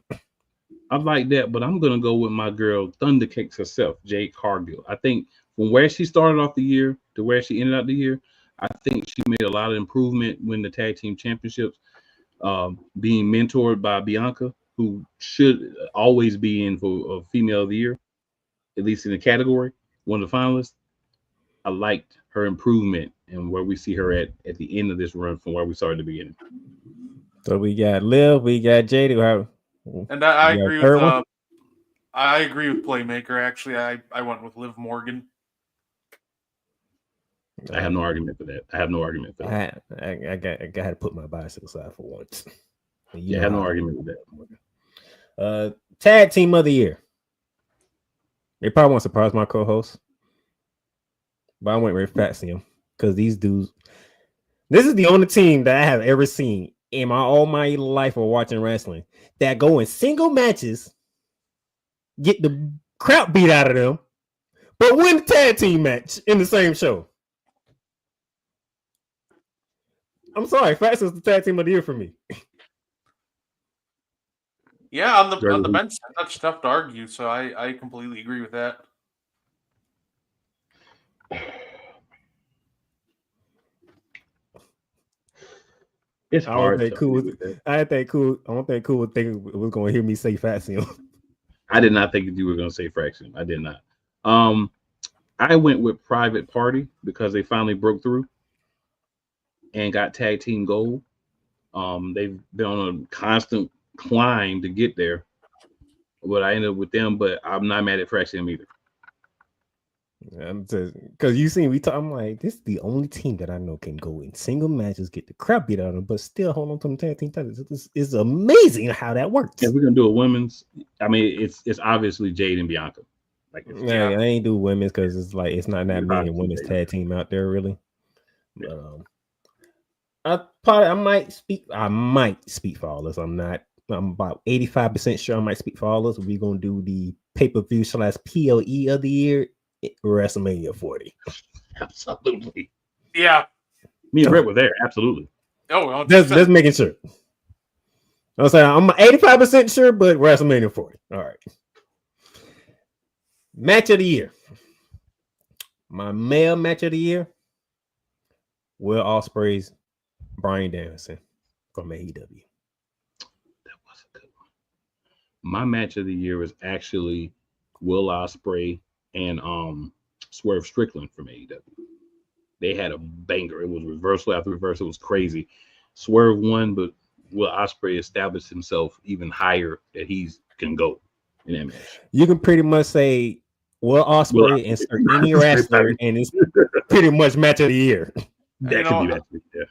I like that, but I'm going to go with my girl Thundercakes herself, Jade Cargill. I think from where she started off the year to where she ended up the year, I think she made a lot of improvement when the tag team championships, being mentored by Bianca, who should always be in for a female of the year, at least in the category, one of the finalists. I liked her improvement and where we see her at the end of this run from where we started at the beginning. So we got Liv, we got Jade. And I agree with I agree with Playmaker. Actually, I went with Liv Morgan. I have no argument for that. I got to put my bias aside for once. I have no argument with that. Tag team of the year. They probably won't surprise my co-host, but I went with Faxion because these dudes. This is the only team that I have ever seen in all my life of watching wrestling that go in single matches get the crap beat out of them, but win the tag team match in the same show. I'm sorry, Facts is the tag team of the year for me. Yeah, on the bench, that's tough to argue. So I completely agree with that. It's I don't hard. think To cool. argue with that. I don't think cool would think it was going to hear me say Faxion. I did not think you were going to say Fraction. I did not. I went with Private Party because they finally broke through and got tag team gold. They've been on a constant climb to get there, but I ended up with them. But I'm not mad at Fraction either. Because you see, I'm like, this is the only team that I know can go in single matches, get the crap beat out of them, but still hold on to them tag team titles. It's amazing how that works. If we're gonna do a women's, I mean, it's obviously Jade and Bianca. Like, I ain't do women's because it's like it's not that many women's tag team out there really. But I might speak for all this. I'm about 85% sure I might speak for all this. We're gonna do the pay-per-view / PLE of the year. WrestleMania 40. Absolutely. Yeah. Me and Brett were there. Absolutely. Oh, just making sure. I'm saying I'm 85% sure, but WrestleMania 40. All right. Match of the year. My male match of the year. Will Ospreay's Bryan Danielson from AEW. That was a good one. My match of the year was actually Will Ospreay and Swerve Strickland from AEW. They had a banger. It was reversal after reversal. It was crazy. Swerve won, but Will Ospreay established himself even higher that he can go in that match. You can pretty much say Will Ospreay insert any wrestler, and it's pretty much match of the year. That could be match of the year.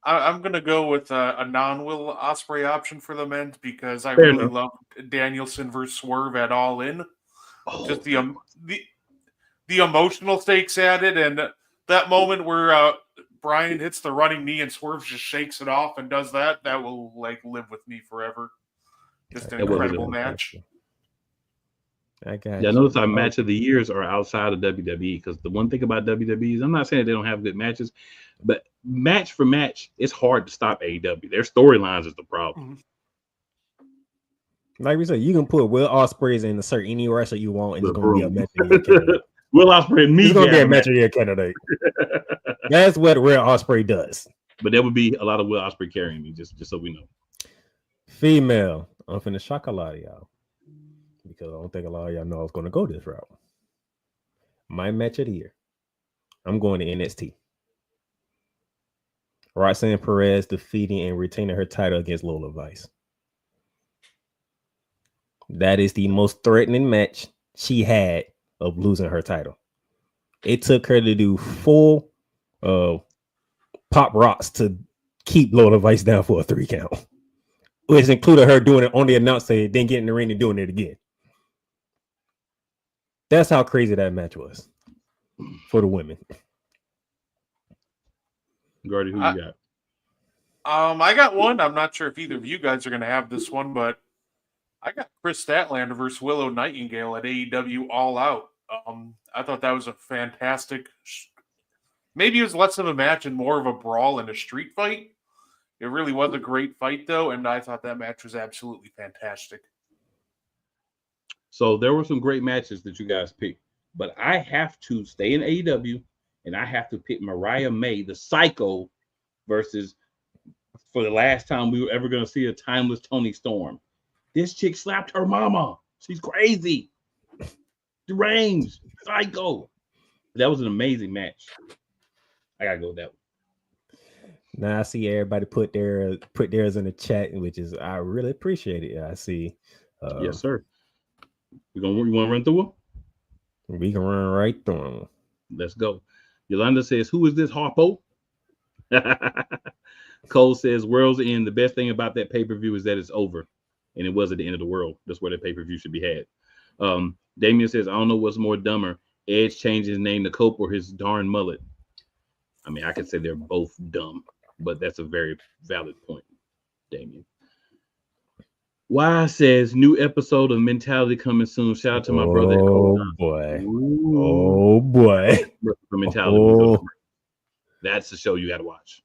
I'm gonna go with a non-Will Ospreay option for the men's because I really love Danielson versus Swerve at All In. Just the emotional stakes added, and that moment where Bryan hits the running knee and Swerve just shakes it off and does that will like live with me forever. Just an incredible match. I got you. Notice our match of the years are outside of WWE because the one thing about WWE is I'm not saying they don't have good matches, but match for match, it's hard to stop AEW. Their storylines is the problem. Like we said, you can put Will Ospreay and insert any wrestler you want, and it's going to be a match of the year candidate. Will Ospreay and me. It's going to be a match of the year candidate. That's what Will Ospreay does. But there would be a lot of Will Ospreay carrying me, just so we know. Female. I'm finna shock a lot of y'all because I don't think a lot of y'all know I was going to go this route. My match of the year. I'm going to NXT. Roxanne Perez defeating and retaining her title against Lola Vice. That is the most threatening match she had of losing her title. It took her to do full pop rocks to keep Lola Vice down for a 3 count, which included her doing it on the announce table, then getting in the ring and doing it again. That's how crazy that match was for the women. Gordy, who you got? I got one. I'm not sure if either of you guys are going to have this one, but I got Chris Statlander versus Willow Nightingale at AEW All Out. I thought that was a fantastic. Maybe it was less of a match and more of a brawl and a street fight. It really was a great fight, though, and I thought that match was absolutely fantastic. So there were some great matches that you guys picked, but I have to stay in AEW, and I have to pick Mariah May, the Psycho, versus for the last time we were ever going to see a timeless Toni Storm. This chick slapped her mama. She's crazy. Deranged. Psycho. That was an amazing match. I got to go with that one. Now I see everybody put theirs in the chat, which is I really appreciate it. I see. Yes, sir. You want to run through them? We can run right through them. Let's go. Yolanda says, "Who is this Harpo?" Cole says, "World's End. The best thing about that pay-per-view is that it's over, and it was at the end of the world. That's where the pay-per-view should be had." Damien says, "I don't know what's more dumber, Edge changed his name to Cope or his darn mullet." I mean, I could say they're both dumb, but that's a very valid point, Damien. Y says new episode of Mentality coming soon. Shout out to my brother. Oh boy. Ooh. Oh boy. For Mentality. When we go to Oh. break. That's the show you got to watch.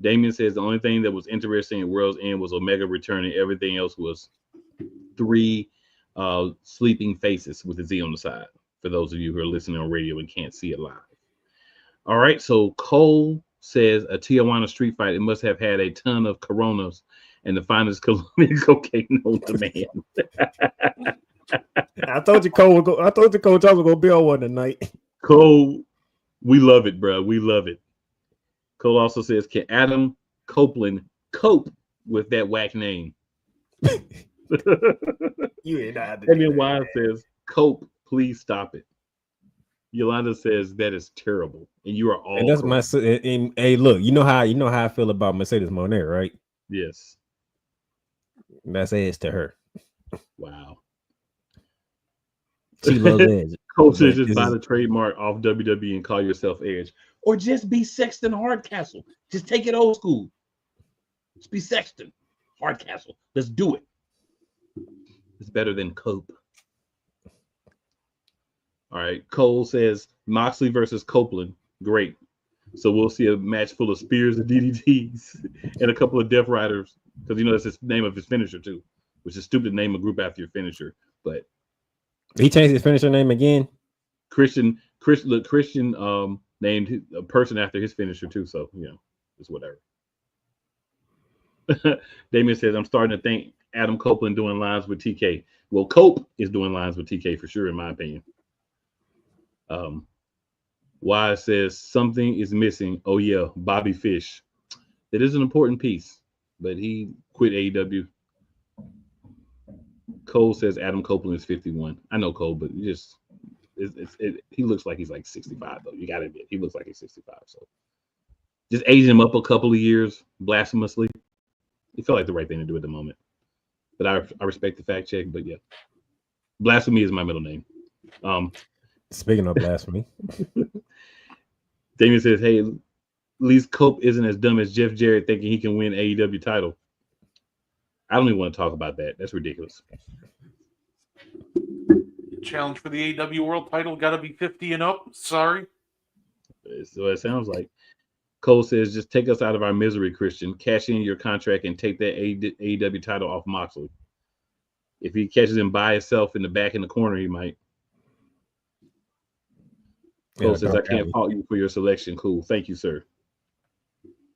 Damien says the only thing that was interesting in World's End was Omega returning. Everything else was 3 sleeping faces with a Z on the side. For those of you who are listening on radio and can't see it live. All right, so Cole says a Tijuana street fight. It must have had a ton of Coronas and the finest Colombian cocaine known to man. I told you Cole would go. I told you Cole Johnson was gonna be on one tonight. Cole, we love it, bro. We love it. Cole also says, can Adam Copeland cope with that whack name? You ain't not. Damien Wise says, cope, please stop it. Yolanda says that is terrible, and you are all. And that's correct. hey, look, you know how I feel about Mercedes Monet, right? Yes. That's Edge to her. Wow. She loves Edge. Cole says just buy the trademark off WWE and call yourself Edge, or just be Sexton Hardcastle. Just take it old school. Just be Sexton Hardcastle. Let's do it. It's better than Cope. All right. Cole says Moxley versus Copeland. Great. So we'll see a match full of spears and DDTs and a couple of Death Riders, because you know that's the name of his finisher too, which is stupid to name a group after your finisher. But he changed his finisher name again. Christian named a person after his finisher too. So you know, it's whatever. Damien says I'm starting to think Adam Copeland doing lines with TK. Well, Cope is doing lines with TK for sure, in my opinion. Y says something is missing. Oh yeah, Bobby Fish. It is an important piece, but he quit AEW. Cole says Adam Copeland is 51. I know Cole, but he looks like he's like 65 though. You gotta admit, he looks like he's 65. So just aging him up a couple of years blasphemously. It felt like the right thing to do at the moment. But I respect the fact check. But yeah, blasphemy is my middle name. Speaking of blasphemy, Damien says, hey, at least Cope isn't as dumb as Jeff Jarrett thinking he can win AEW title. I don't even want to talk about that. That's ridiculous. Challenge for the AEW World title got to be 50 and up. Sorry. So it sounds like. Cole says, just take us out of our misery, Christian. Cash in your contract and take that AEW title off Moxley. If he catches him by himself in the back in the corner, he might. Cole says, I can't fault you for your selection. Cool. Thank you, sir.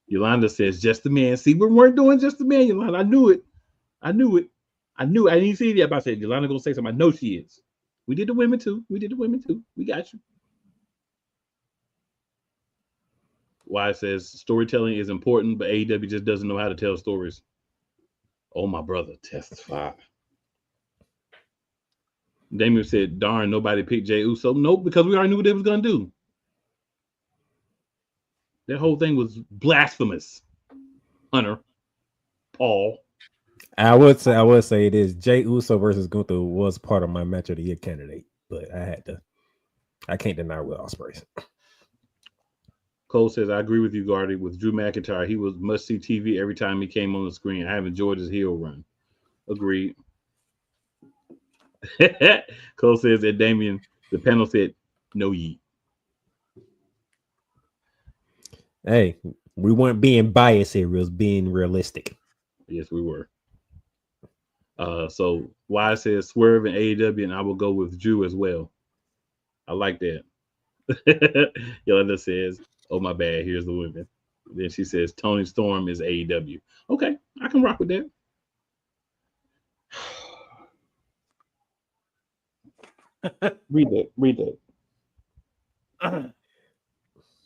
Yolanda says, just the man. See, we weren't doing just the man, Yolanda. I knew it. I didn't see it yet, but I said, Yolanda going to say something. I know she is. We did the women, too. We got you. Y says, storytelling is important, but AEW just doesn't know how to tell stories. Oh, my brother, testify. Damien said, darn, nobody picked Jey Uso. Nope, because we already knew what they was going to do. That whole thing was blasphemous. Hunter, Paul. I would say it is. Jey Uso versus Gunther was part of my match of the year candidate, but I can't deny Will Ospreay. Cole says, I agree with you, Gardy. With Drew McIntyre, he was must-see TV every time he came on the screen. I have enjoyed his heel run. Agreed. Cole says that Damien, the panel said, no yeet. Hey, we weren't being biased here. We was being realistic. Yes, we were. So Y says Swerve and AEW, and I will go with Drew as well. I like that. Yolanda says, oh, my bad. Here's the women. Then she says Tony Storm is AEW. Okay, I can rock with that. Read that.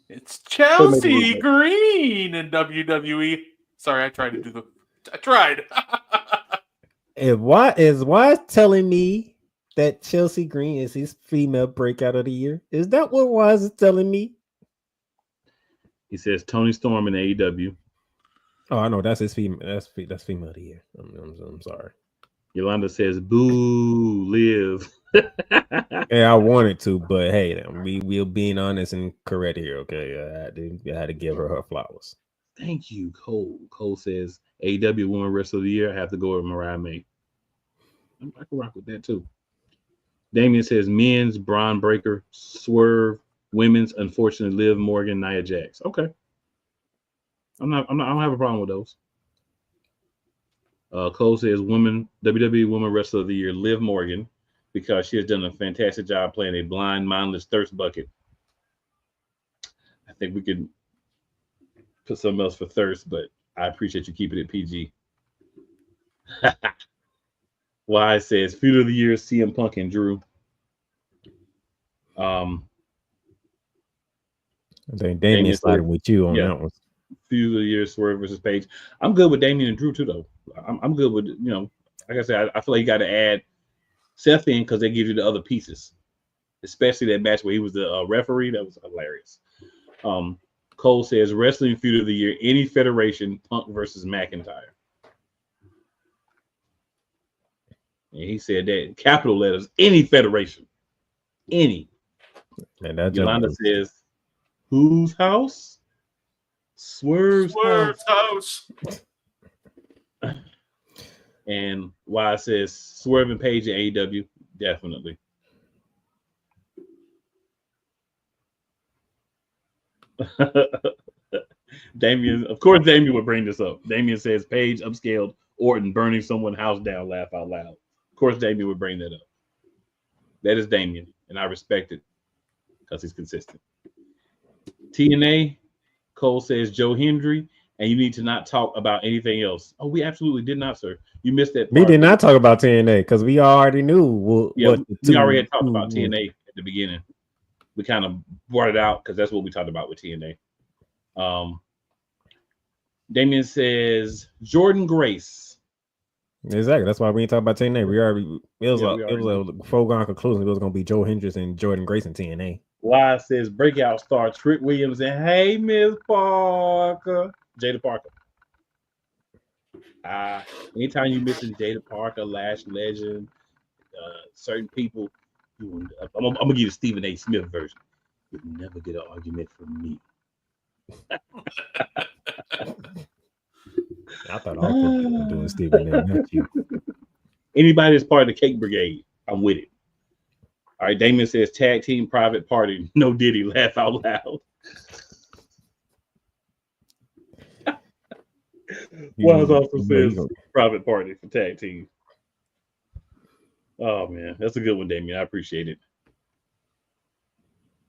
It's Chelsea Green in WWE. Sorry, I tried. And why is telling me that Chelsea Green is his female breakout of the year? Is that what Wise is telling me? He says Tony Storm in AEW. Oh, I know that's his female. That's female of the year. I'm sorry. Yolanda says, "Boo, live." Yeah, I wanted to, but hey, we're being honest and correct here. Okay, I had to give her flowers. Thank you, Cole. Cole says AEW Women Wrestler of the Year, I have to go with Mariah May. I can rock with that too. Damien says men's Braun Breaker, Swerve, women's unfortunately Liv Morgan, Nia Jax. Okay. I don't have a problem with those. Cole says women WWE Women Wrestler of the Year, Liv Morgan, because she has done a fantastic job playing a blind, mindless thirst bucket. I think we could put something else for thirst, but I appreciate you keeping it PG. Why says feud of the year, CM Punk and Drew. I think Damien sliding with you on that one. Feud of the year, Swerve versus Page. I'm good with Damien and Drew too, though. I'm good with, like I said, I feel like you got to add Seth in because they give you the other pieces, especially that match where he was the referee. That was hilarious. Cole says wrestling feud of the year, any federation, Punk versus McIntyre. And he said that capital letters, any federation, any. And that Yolanda says, whose house? Swerve's house. And Y says Swerve and Page at AEW, definitely. Damien, of course, Damien would bring this up. Damien says Page upscaled Orton burning someone's house down, laugh out loud. Of course, Damien would bring that up. That is Damien, and I respect it because he's consistent. TNA, Cole says Joe Hendry, and you need to not talk about anything else. Oh, we absolutely did not, sir. You missed that part. We did not talk about TNA because we already knew we already had talked about TNA at the beginning. We kind of brought it out because that's what we talked about with TNA. Damien says Jordan Grace. Exactly. That's why we ain't talking about TNA. It was a foregone conclusion. It was going to be Joe Hendricks and Jordan Grace in TNA. Y says breakout star Trick Williams and hey, Miss Parker, Jada Parker. Anytime you mention Jada Parker, Lash Legend, certain people, I'm gonna give you the Stephen A. Smith version. You'll never get an argument from me. I thought all people were doing Stephen A. Not you. Anybody that's part of the Cake Brigade, I'm with it. All right, Damon says tag team private party. No Diddy, laugh out loud. Wells also says private party for tag team. Oh man, that's a good one, Damien. I appreciate it.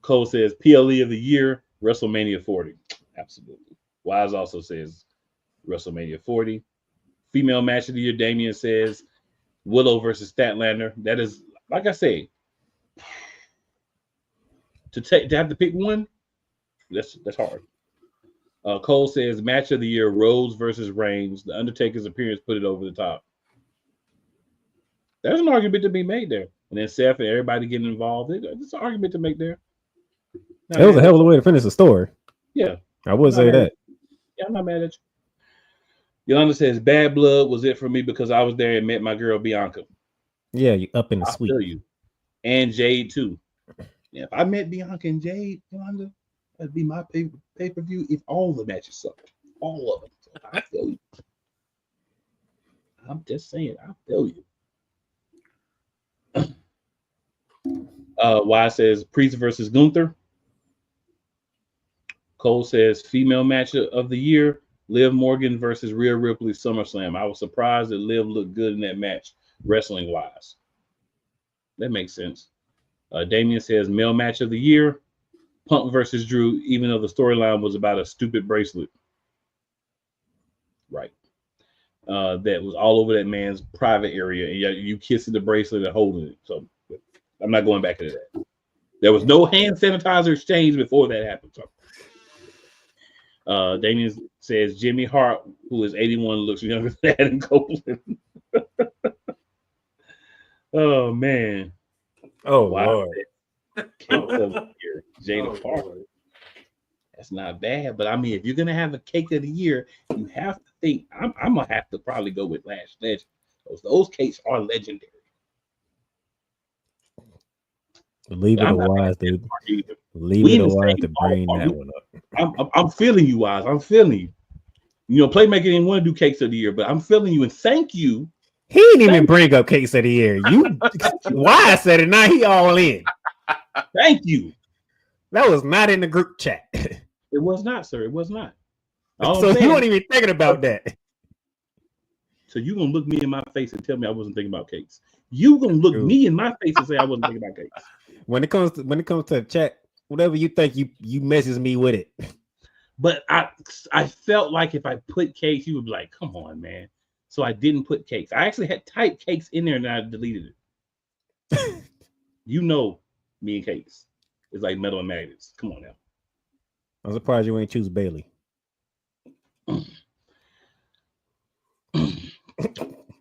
Cole says PLE of the year, WrestleMania 40. Absolutely. Wise also says WrestleMania 40. Female match of the year, Damien says Willow versus Statlander. That is, like I say, to have to pick one, that's hard. Cole says match of the year, Rhodes versus Reigns. The Undertaker's appearance put it over the top. There's an argument to be made there. And then Seth and everybody getting involved. There's an argument to make there. That was a hell of a way to finish the story. Yeah. I would say that. Yeah, I'm not mad at you. Yolanda says Bad Blood was it for me because I was there and met my girl Bianca. Yeah, you up in the suite. I feel you. And Jade too. Yeah, if I met Bianca and Jade, Yolanda, that'd be my pay-per-view if all the matches sucked. All of them. So I feel you. I'm just saying, I feel you. Y says Priest versus Gunther. Cole says female match of the year, Liv Morgan versus Rhea Ripley SummerSlam. I was surprised that Liv looked good in that match, wrestling wise. That makes sense. Damien says male match of the year, Punk versus Drew, even though the storyline was about a stupid bracelet. Right. That was all over that man's private area, and you kissing the bracelet and holding it. So I'm not going back into that. There was no hand sanitizer exchange before that happened. So. Damien says Jimmy Hart, who is 81, looks younger than Adam Copeland. Oh man. Oh wow. Jada Parker. That's not bad, but I mean, if you're gonna have a cake of the year, you have to think. I'm gonna have to probably go with Lash Legend. Those cakes are legendary. Leave it a Wise, dude. Leave it a Wise to bring that one up. I'm feeling you, Wise. I'm feeling you. Playmaker didn't want to do cakes of the year, but I'm feeling you and thank you. He didn't even bring up cakes of the year. Why I said it? Now he all in. Thank you. That was not in the group chat. It was not, sir. It was not. So you weren't even thinking about that. So you gonna look me in my face and tell me I wasn't thinking about cakes? You gonna look me in my face and say I wasn't thinking about cakes? When it comes to the chat, whatever you think, you message me with it. But I felt like if I put cakes, you would be like, "Come on, man." So I didn't put cakes. I actually had typed cakes in there and I deleted it. Me and cakes. It's like metal and magnets. Come on now. I'm surprised you ain't choose Bailey.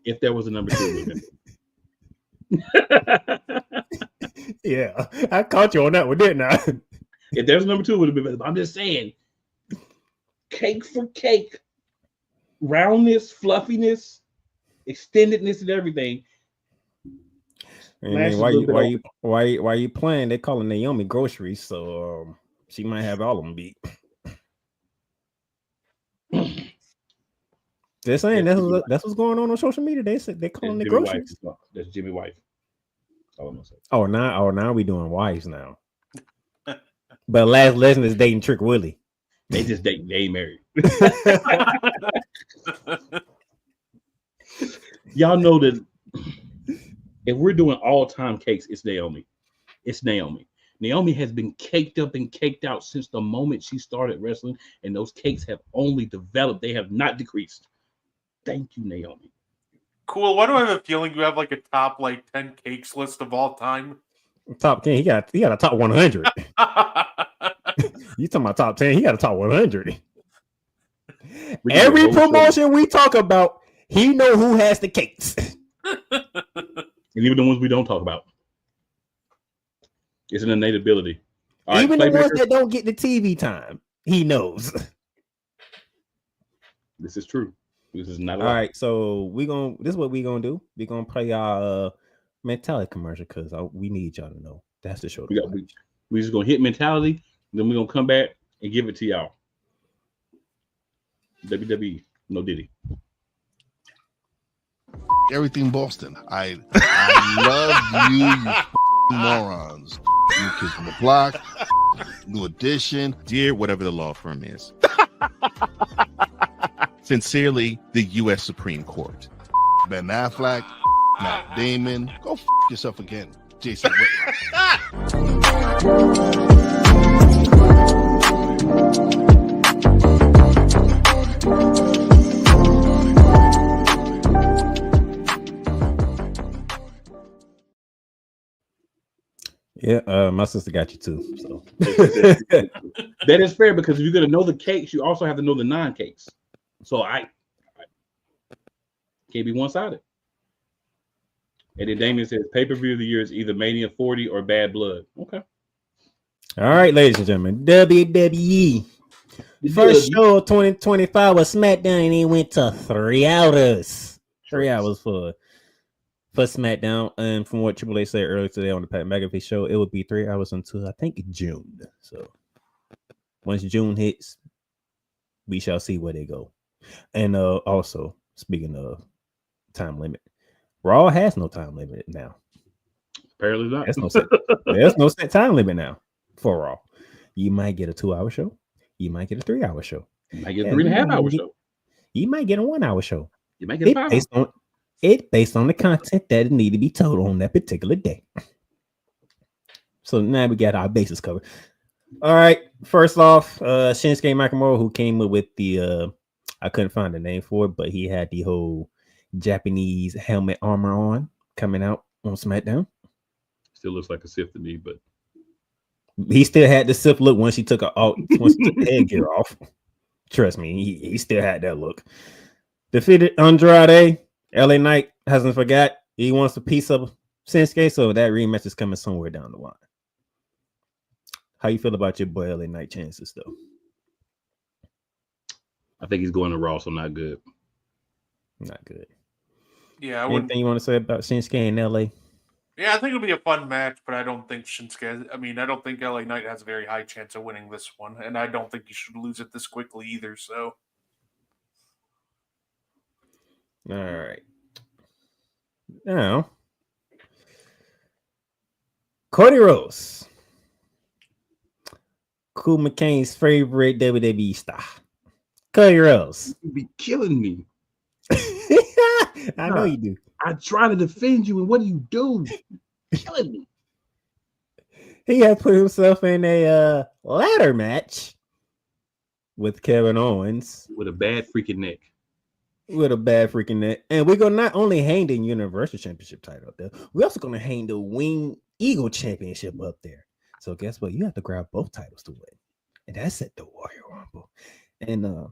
If there was a number 2, yeah, I caught you on that one, didn't I? If there's a number 2, it would have been better. I'm just saying, cake for cake, roundness, fluffiness, extendedness, and everything. And why you playing? They calling Naomi groceries, so she might have all of them beat. They're saying that's what's going on social media. They said they're calling the groceries. That's Jimmy wife. That's all I'm gonna say. Now we doing wives now. But Last Legend is dating Trick Willie. They just dating. They ain't married. Y'all know that if we're doing all-time cakes, it's Naomi. It's Naomi. Naomi has been caked up and caked out since the moment she started wrestling, and those cakes have only developed. They have not decreased. Thank you, Naomi. Cool. Why do I have a feeling you have like a top 10 cakes list of all time? Top 10. He got a top 100. You talking about top 10? He got a top 100. Every promotion we talk about, he know who has the cakes. And even the ones we don't talk about. It's an innate ability. Even the ones that don't get the TV time, he knows. This is true. This is not all right. So this is what we're gonna do. We're gonna play our mentality commercial because we need y'all to know that's the show. We just gonna hit mentality, then we're gonna come back and give it to y'all. WWE, no Diddy. Everything Boston. I love you morons. New Kids on the Block, New Edition. Dear whatever the law firm is. Sincerely, the U.S. Supreme Court. Ben Affleck, Matt Damon. Go yourself again, Jason Whitlock. Yeah, my sister got you too. So that is fair because if you're gonna know the cakes, you also have to know the non-cakes. So I can't be one-sided. And then Damien says pay-per-view of the year is either Mania 40 or Bad Blood. Okay. All right, ladies and gentlemen, WWE. First show of 2025 was SmackDown, and it went to 3 hours. 3 hours for SmackDown. And from what Triple H said earlier today on the Pat McAfee show, it would be 3 hours until I think June. So once June hits, we shall see where they go. And also, speaking of time limit, Raw has no time limit now. Apparently not. There's no set time limit now for Raw. You might get a 2-hour show. You might get a 3-hour show. You might get a 3.5-hour show. You might get a 1-hour show. You might get a 5 hour. It's based on the content that need to be told on that particular day. So now we got our bases covered. All right. First off, Shinsuke Nakamura, who came up with the I couldn't find the name for it, but he had the whole Japanese helmet armor on coming out on SmackDown. Still looks like a Sith to me, but he still had the Sith look once he took the headgear off. Trust me, he still had that look. Defeated Andrade. LA Knight hasn't forgot. He wants a piece of Shinsuke, so that rematch is coming somewhere down the line. How you feel about your boy LA Knight chances, though? I think he's going to Raw, so not good. Not good. Yeah. Anything you want to say about Shinsuke in LA? Yeah, I think it'll be a fun match, but I don't think I don't think LA Knight has a very high chance of winning this one, and I don't think you should lose it this quickly either. So, All right. Now, Cody Rhodes, Cool McCain's favorite WWE star. Cody Rhodes. You be killing me. I know you do. I try to defend you, and what do you do? Killing me. He has put himself in a ladder match with Kevin Owens with a bad freaking neck. And we're gonna not only hang the Universal Championship title up there, we're also gonna hang the Wing Eagle Championship up there. So guess what? You have to grab both titles to win, and that's at the Royal Rumble. And the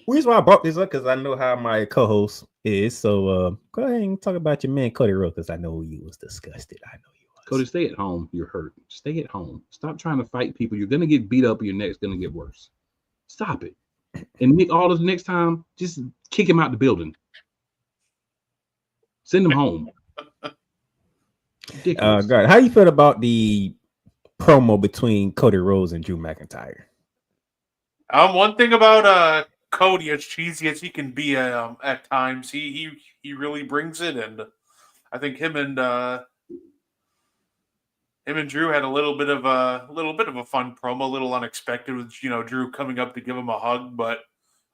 reason why I brought this up because I know how my co-host is. So go ahead and talk about your man Cody Rhodes, because I know you was disgusted. I know you was. Cody, stay at home. You're hurt. Stay at home. Stop trying to fight people. You're gonna get beat up. Your neck's gonna get worse. Stop it. And Nick Aldis, next time, just kick him out the building. Send him home. God, how you feel about the promo between Cody Rhodes and Drew McIntyre? One thing about Cody, as cheesy as he can be at times, he really brings it, and I think him and Drew had a little bit of a fun promo, a little unexpected with Drew coming up to give him a hug, but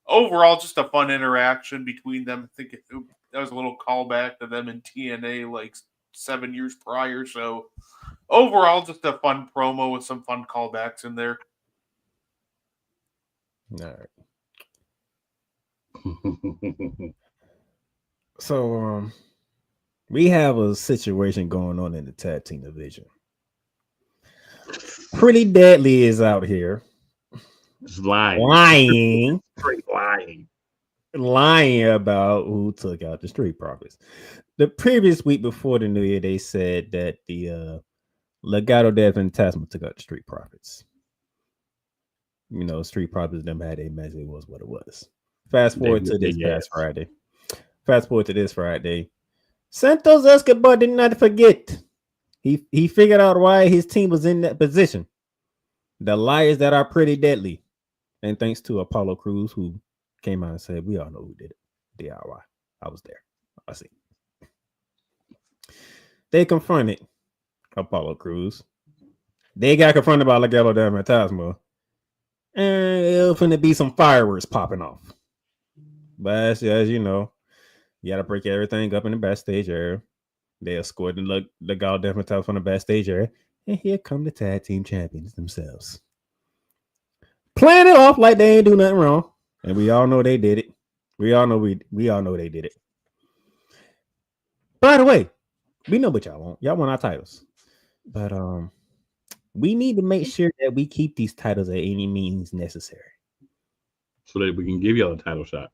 overall just a fun interaction between them. I think that was a little callback to them in TNA like 7 years prior. So overall, just a fun promo with some fun callbacks in there. All right. So we have a situation going on in the tag team division. Pretty Deadly is out here. Just lying about who took out the Street Profits. The previous week before the New Year, they said that the Legado del Fantasma took out the Street Profits. Street Profits them had a mess. It was what it was. Fast forward to this Friday. Santos Escobar did not forget. He figured out why his team was in that position. The liars that are Pretty Deadly. And thanks to Apollo Crews, who came out and said, we all know who did it. DIY. I was there. I see. They confronted Apollo Crews. They got confronted by Legado del Fantasma. And it's going to be some fireworks popping off. But as you know, you got to break everything up in the backstage area. They escorted Legado del Fantasma from the backstage area. And here come the tag team champions themselves. Playing it off like they ain't do nothing wrong. And we all know they did it. We all know they did it. By the way, we know what y'all want. Y'all want our titles. But we need to make sure that we keep these titles at any means necessary. So that we can give y'all a title shot.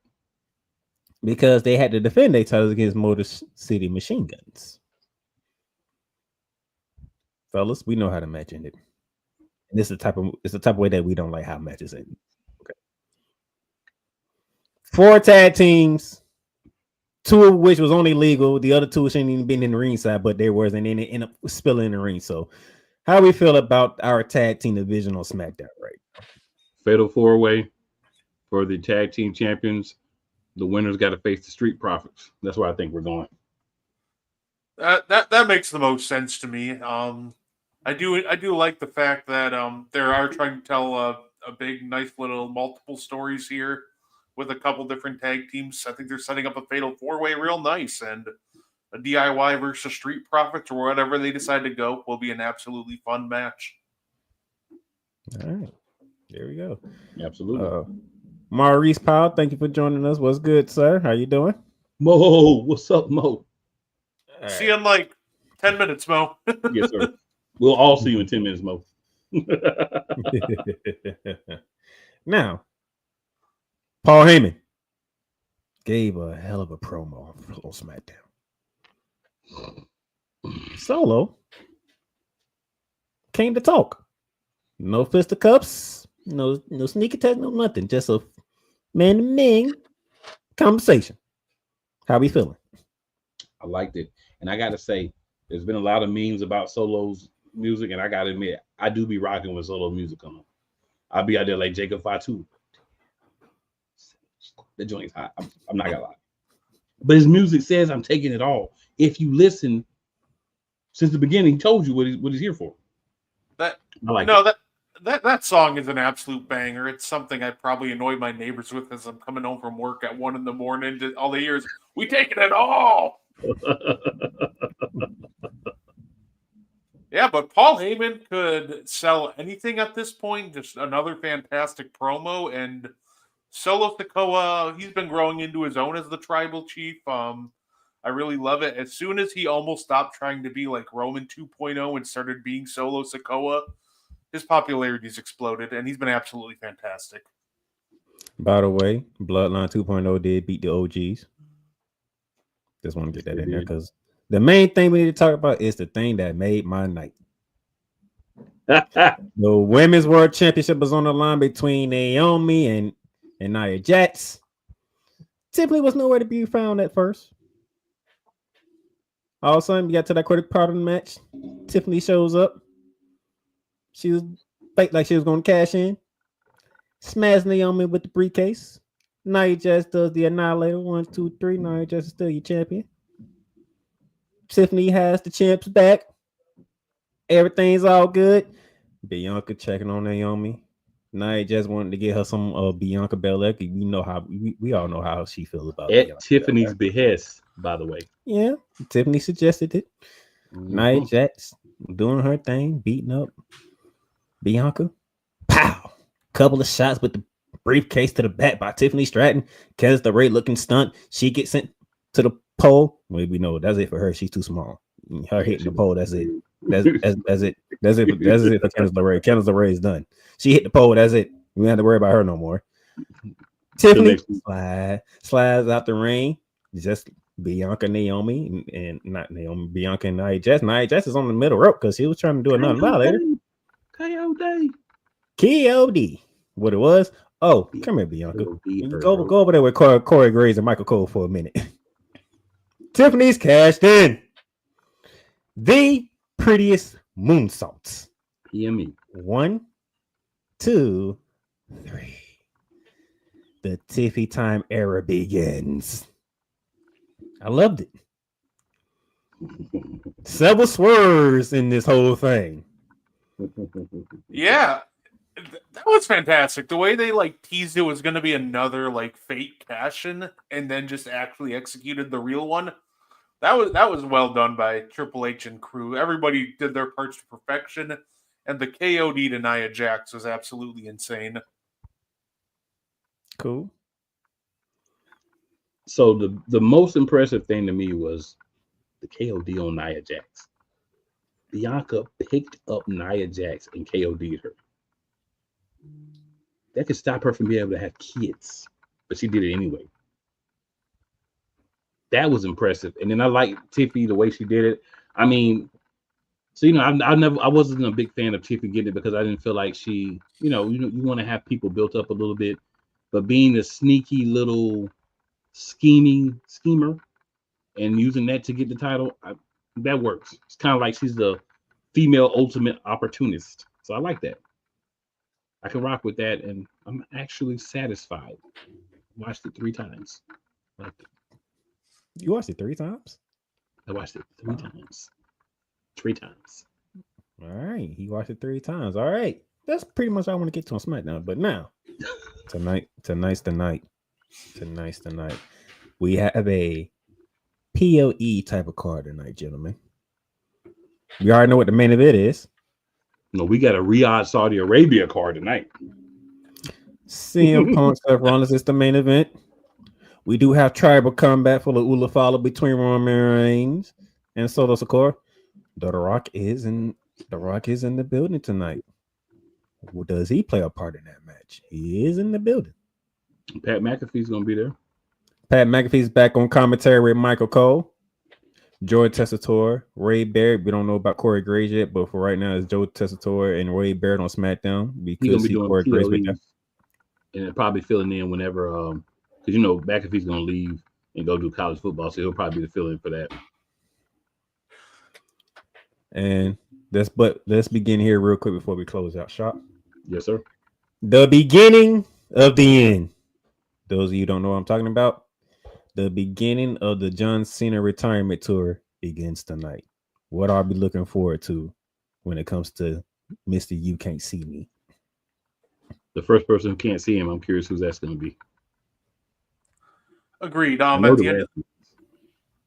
Because they had to defend their titles against Motor City Machine Guns. Fellas, we know how the match ended. And this is the type of way that we don't like how matches end. Okay. 4 tag teams, 2 of which was only legal. The other 2 shouldn't even been in the ringside, but they was, and then they end up spilling in the ring. So how we feel about our tag team division on SmackDown right now? Fatal 4-way for the tag team champions. The winners got to face the Street Profits. That's where I think we're going. That makes the most sense to me. I do like the fact that they are trying to tell a big, nice little multiple stories here with a couple different tag teams. I think they're setting up a fatal 4-way real nice, and a DIY versus Street Profits or whatever they decide to go will be an absolutely fun match. All right, there we go. Absolutely. Maurice Powell, thank you for joining us. What's good, sir? How you doing? Mo, what's up, Mo? See you in like 10 minutes, Mo. Yes, sir. We'll all see you in 10 minutes, Mo. Now, Paul Heyman gave a hell of a promo on SmackDown. Solo came to talk. No fisticuffs, no sneak attack, no nothing. Just a man-to-man conversation. How we feeling? I liked it. And I got to say, there's been a lot of memes about Solo's music, and I got to admit, I do be rocking with Solo music on. I'll be out there like Jacob Fatu. The joint's hot. I'm not going to lie. But his music says I'm taking it all. If you listen since the beginning, he told you what he's here for. That I like no, it. that song is an absolute banger. It's something I probably annoy my neighbors with as I'm coming home from work at 1 a.m. All they hear is "We taking it all." Yeah, but Paul Heyman could sell anything at this point. Just another fantastic promo, and Solo Sikoa, he's been growing into his own as the tribal chief. I really love it. As soon as he almost stopped trying to be like Roman 2.0 and started being Solo Sikoa, his popularity's exploded, and he's been absolutely fantastic. By the way, Bloodline 2.0 did beat the OGs. Just want to get that in there because the main thing we need to talk about is the thing that made my night. The Women's World Championship was on the line between Naomi and Nia Jax. Tiffany was nowhere to be found at first. All of a sudden, we got to that critical part of the match. Tiffany shows up. She was like she was going to cash in. Smash Naomi with the briefcase. Nia Jax does the Annihilator. 1, 2, 3. Nia Jax is still your champion. Tiffany has the champs back. Everything's all good. Bianca checking on Naomi. Nia just wanted to get her some Bianca Belair. We know how we all know how she feels about at Bianca Tiffany's Belair. behest, by the way. Yeah, Tiffany suggested it. Mm-hmm. Nia Jax doing her thing, beating up Bianca. Pow! Couple of shots with the briefcase to the back by Tiffany Stratton. Kez the Ray looking stunt. She gets sent to the pole. Well, we know that's it for her. She's too small. Her hitting the pole. That's it. That's it. That's it for Candice LeRae. Candice LeRae is done. She hit the pole. That's it. We don't have to worry about her no more. Tiffany slides out the ring. Just Bianca, Naomi, and not Naomi, Bianca and Nia Jax. Nia Jax is on the middle rope because she was trying to do another violator. KOD. What it was? Oh, come here, Bianca. Go over there with Corey Graves and Michael Cole for a minute. Tiffany's cashed in. The prettiest moonsaults. Yummy. 1, 2, 3. The Tiffy time era begins. I loved it. Several swerves in this whole thing. Yeah, that was fantastic. The way they like teased it was going to be another like fake cash-in, and then just actually executed the real one. That was well done by Triple H and crew. Everybody did their parts to perfection, and the KOD to Nia Jax was absolutely insane. Cool. So the most impressive thing to me was the KOD on Nia Jax. Bianca picked up Nia Jax and KOD'd her. That could stop her from being able to have kids, but she did it anyway. That was impressive. And then I like Tiffy the way she did it. I mean, so I wasn't a big fan of Tiffy getting it because I didn't feel like she, you want to have people built up a little bit, but being a sneaky little schemer and using that to get the title, that works. It's kind of like she's the female ultimate opportunist. So I like that. I can rock with that, and I'm actually satisfied. Watched it 3 times. Liked it. You watched it 3 times? I watched it 3 times. 3 times. All right. He watched it 3 times. All right. That's pretty much all I want to get to on SmackDown. But now, tonight's the night. We have a PLE type of card tonight, gentlemen. We already know what the main event is. No, we got a Riyadh, Saudi Arabia card tonight. CM Punk, Seth Rollins is the main event. We do have tribal combat for the Ula Fala between Roman Reigns and Solo Sikoa. The Rock is in the building tonight. Does he play a part in that match? He is in the building. Pat McAfee's gonna be there. Pat McAfee's back on commentary with Michael Cole, Joe Tessitore, Ray Barrett. We don't know about Corey Graves yet, but for right now, it's Joe Tessitore and Ray Barrett on SmackDown. We could see Corey Graves with them. And probably filling in whenever, because McAfee's gonna leave and go do college football, so he'll probably be the fill-in for that. And let's begin here real quick before we close out shop. Yes, sir. The beginning of the end. Those of you who don't know what I'm talking about, The beginning of the John Cena retirement tour begins tonight. What I'll be looking forward to when it comes to Mr. You Can't See Me. The first person who can't see him, I'm curious who's that's going to be. Agreed. I know At the the end, rest.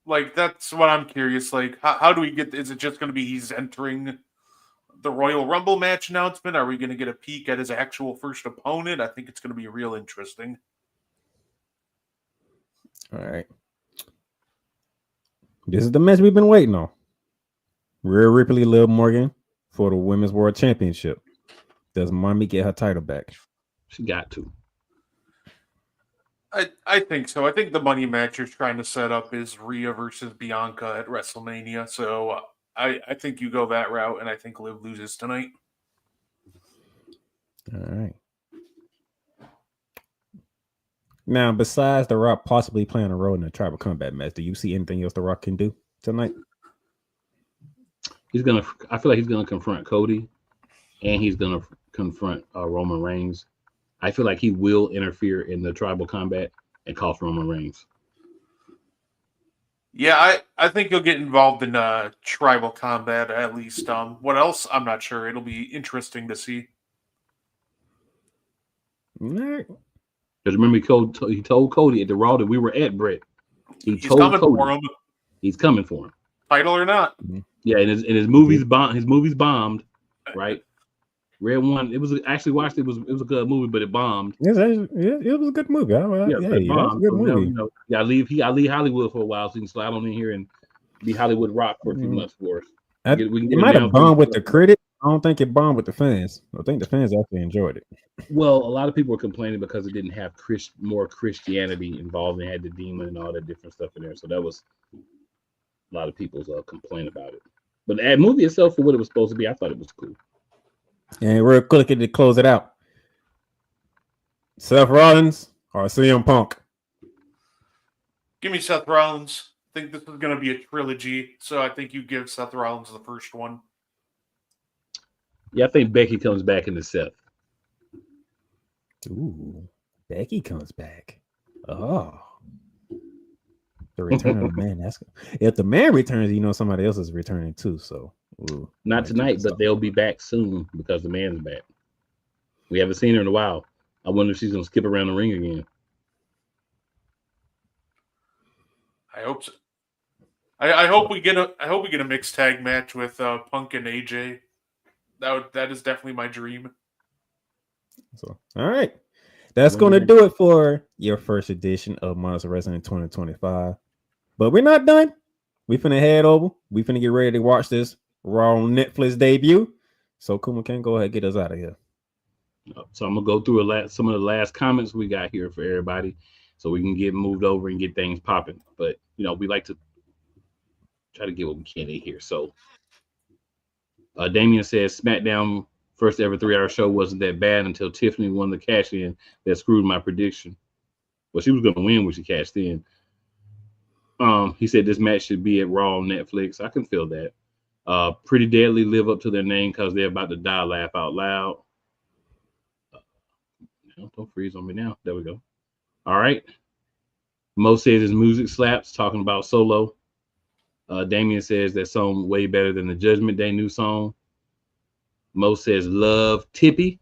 like that's what I'm curious. Like, how do we get? Is it just going to be he's entering the Royal Rumble match announcement? Are we going to get a peek at his actual first opponent? I think it's going to be real interesting. All right. This is the match we've been waiting on. Rhea Ripley, Liv Morgan for the Women's World Championship. Does Mommy get her title back? She got to. I think so. I think the money match you're trying to set up is Rhea versus Bianca at WrestleMania. So I think you go that route, and I think Liv loses tonight. All right. Now, besides The Rock possibly playing a role in the Tribal Combat match, do you see anything else The Rock can do tonight? I feel like he's gonna confront Cody, and he's gonna confront Roman Reigns. I feel like he will interfere in the Tribal Combat and cost Roman Reigns. Yeah, I think he'll get involved in Tribal Combat at least. What else? I'm not sure. It'll be interesting to see. All right. Because remember, he told Cody at the Raw that we were at, Brett. He's coming for him. He's coming for him. Title or not. Yeah, and his movies bombed, right? Red One. It was actually watched. It was a good movie, but it bombed. Yes, it was a good movie. It That's a good movie. I leave Hollywood for a while so you can slide on in here and be Hollywood Rock for a few months for us. It might have bombed with the critics. I don't think it bombed with the fans. I think the fans actually enjoyed it. Well, a lot of people were complaining because it didn't have more Christianity involved and had the demon and all that different stuff in there. So that was a lot of people's complaint about it. But the movie itself, for what it was supposed to be, I thought it was cool. And real quick to close it out. Seth Rollins or CM Punk? Give me Seth Rollins. I think this is going to be a trilogy, so I think you give Seth Rollins the first one. Yeah, I think Becky comes back into Seth. Ooh, Becky comes back. Oh. The return of the man. If the man returns, you know somebody else is returning too. So not tonight, but they'll be back soon because the man's back. We haven't seen her in a while. I wonder if she's gonna skip around the ring again. I hope so. I hope we get a mixed tag match with Punk and AJ. That is definitely my dream. So all right. That's going to do it for your first edition of Monarchs of Wrestling 2025. But we're not done. We finna head over. We finna get ready to watch this Raw on Netflix debut. So Kuma can go ahead and get us out of here. So I'm going to go through some of the last comments we got here for everybody so we can get moved over and get things popping. But, we like to try to get what we can in here. So Damien says SmackDown first ever 3-hour show wasn't that bad until Tiffany won the cash in. That screwed my prediction. Well, she was going to win when she cashed in. He said this match should be at Raw on Netflix. I can feel that. Pretty Deadly live up to their name because they're about to die. Laugh out loud. Don't freeze on me now. There we go. All right. Mo says his music slaps. Talking about Solo. Damien says that song way better than the Judgment Day new song. Mo says love Tippy.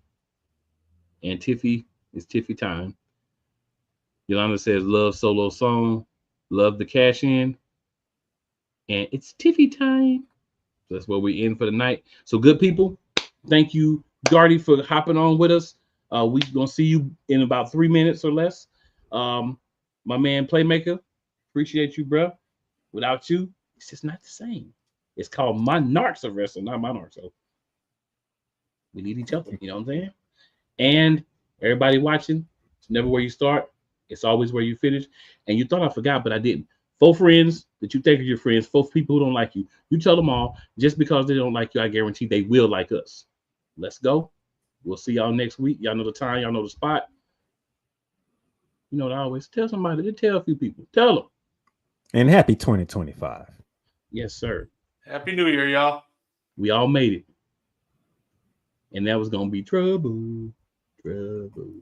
And Tiffy is Tiffy time. Yolanda says love Solo song. Love the cash in. And it's Tiffy time. So that's where we end for the night. So good people. Thank you, Gardy, for hopping on with us. We're going to see you in about 3 minutes or less. My man Playmaker. Appreciate you, bro. Without you, it's just not the same. It's called Monarchs of Wrestling, not Monarchs. So we need each other, you know what I'm saying? And everybody watching, it's never where you start. It's always where you finish. And you thought I forgot, but I didn't. 4 friends that you think are your friends, 4 people who don't like you. You tell them all. Just because they don't like you, I guarantee they will like us. Let's go. We'll see y'all next week. Y'all know the time. Y'all know the spot. You know what I always tell somebody. Tell a few people. Tell them. And happy 2025. Yes, sir. Happy New Year, y'all. We all made it. And that was going to be trouble. Trouble.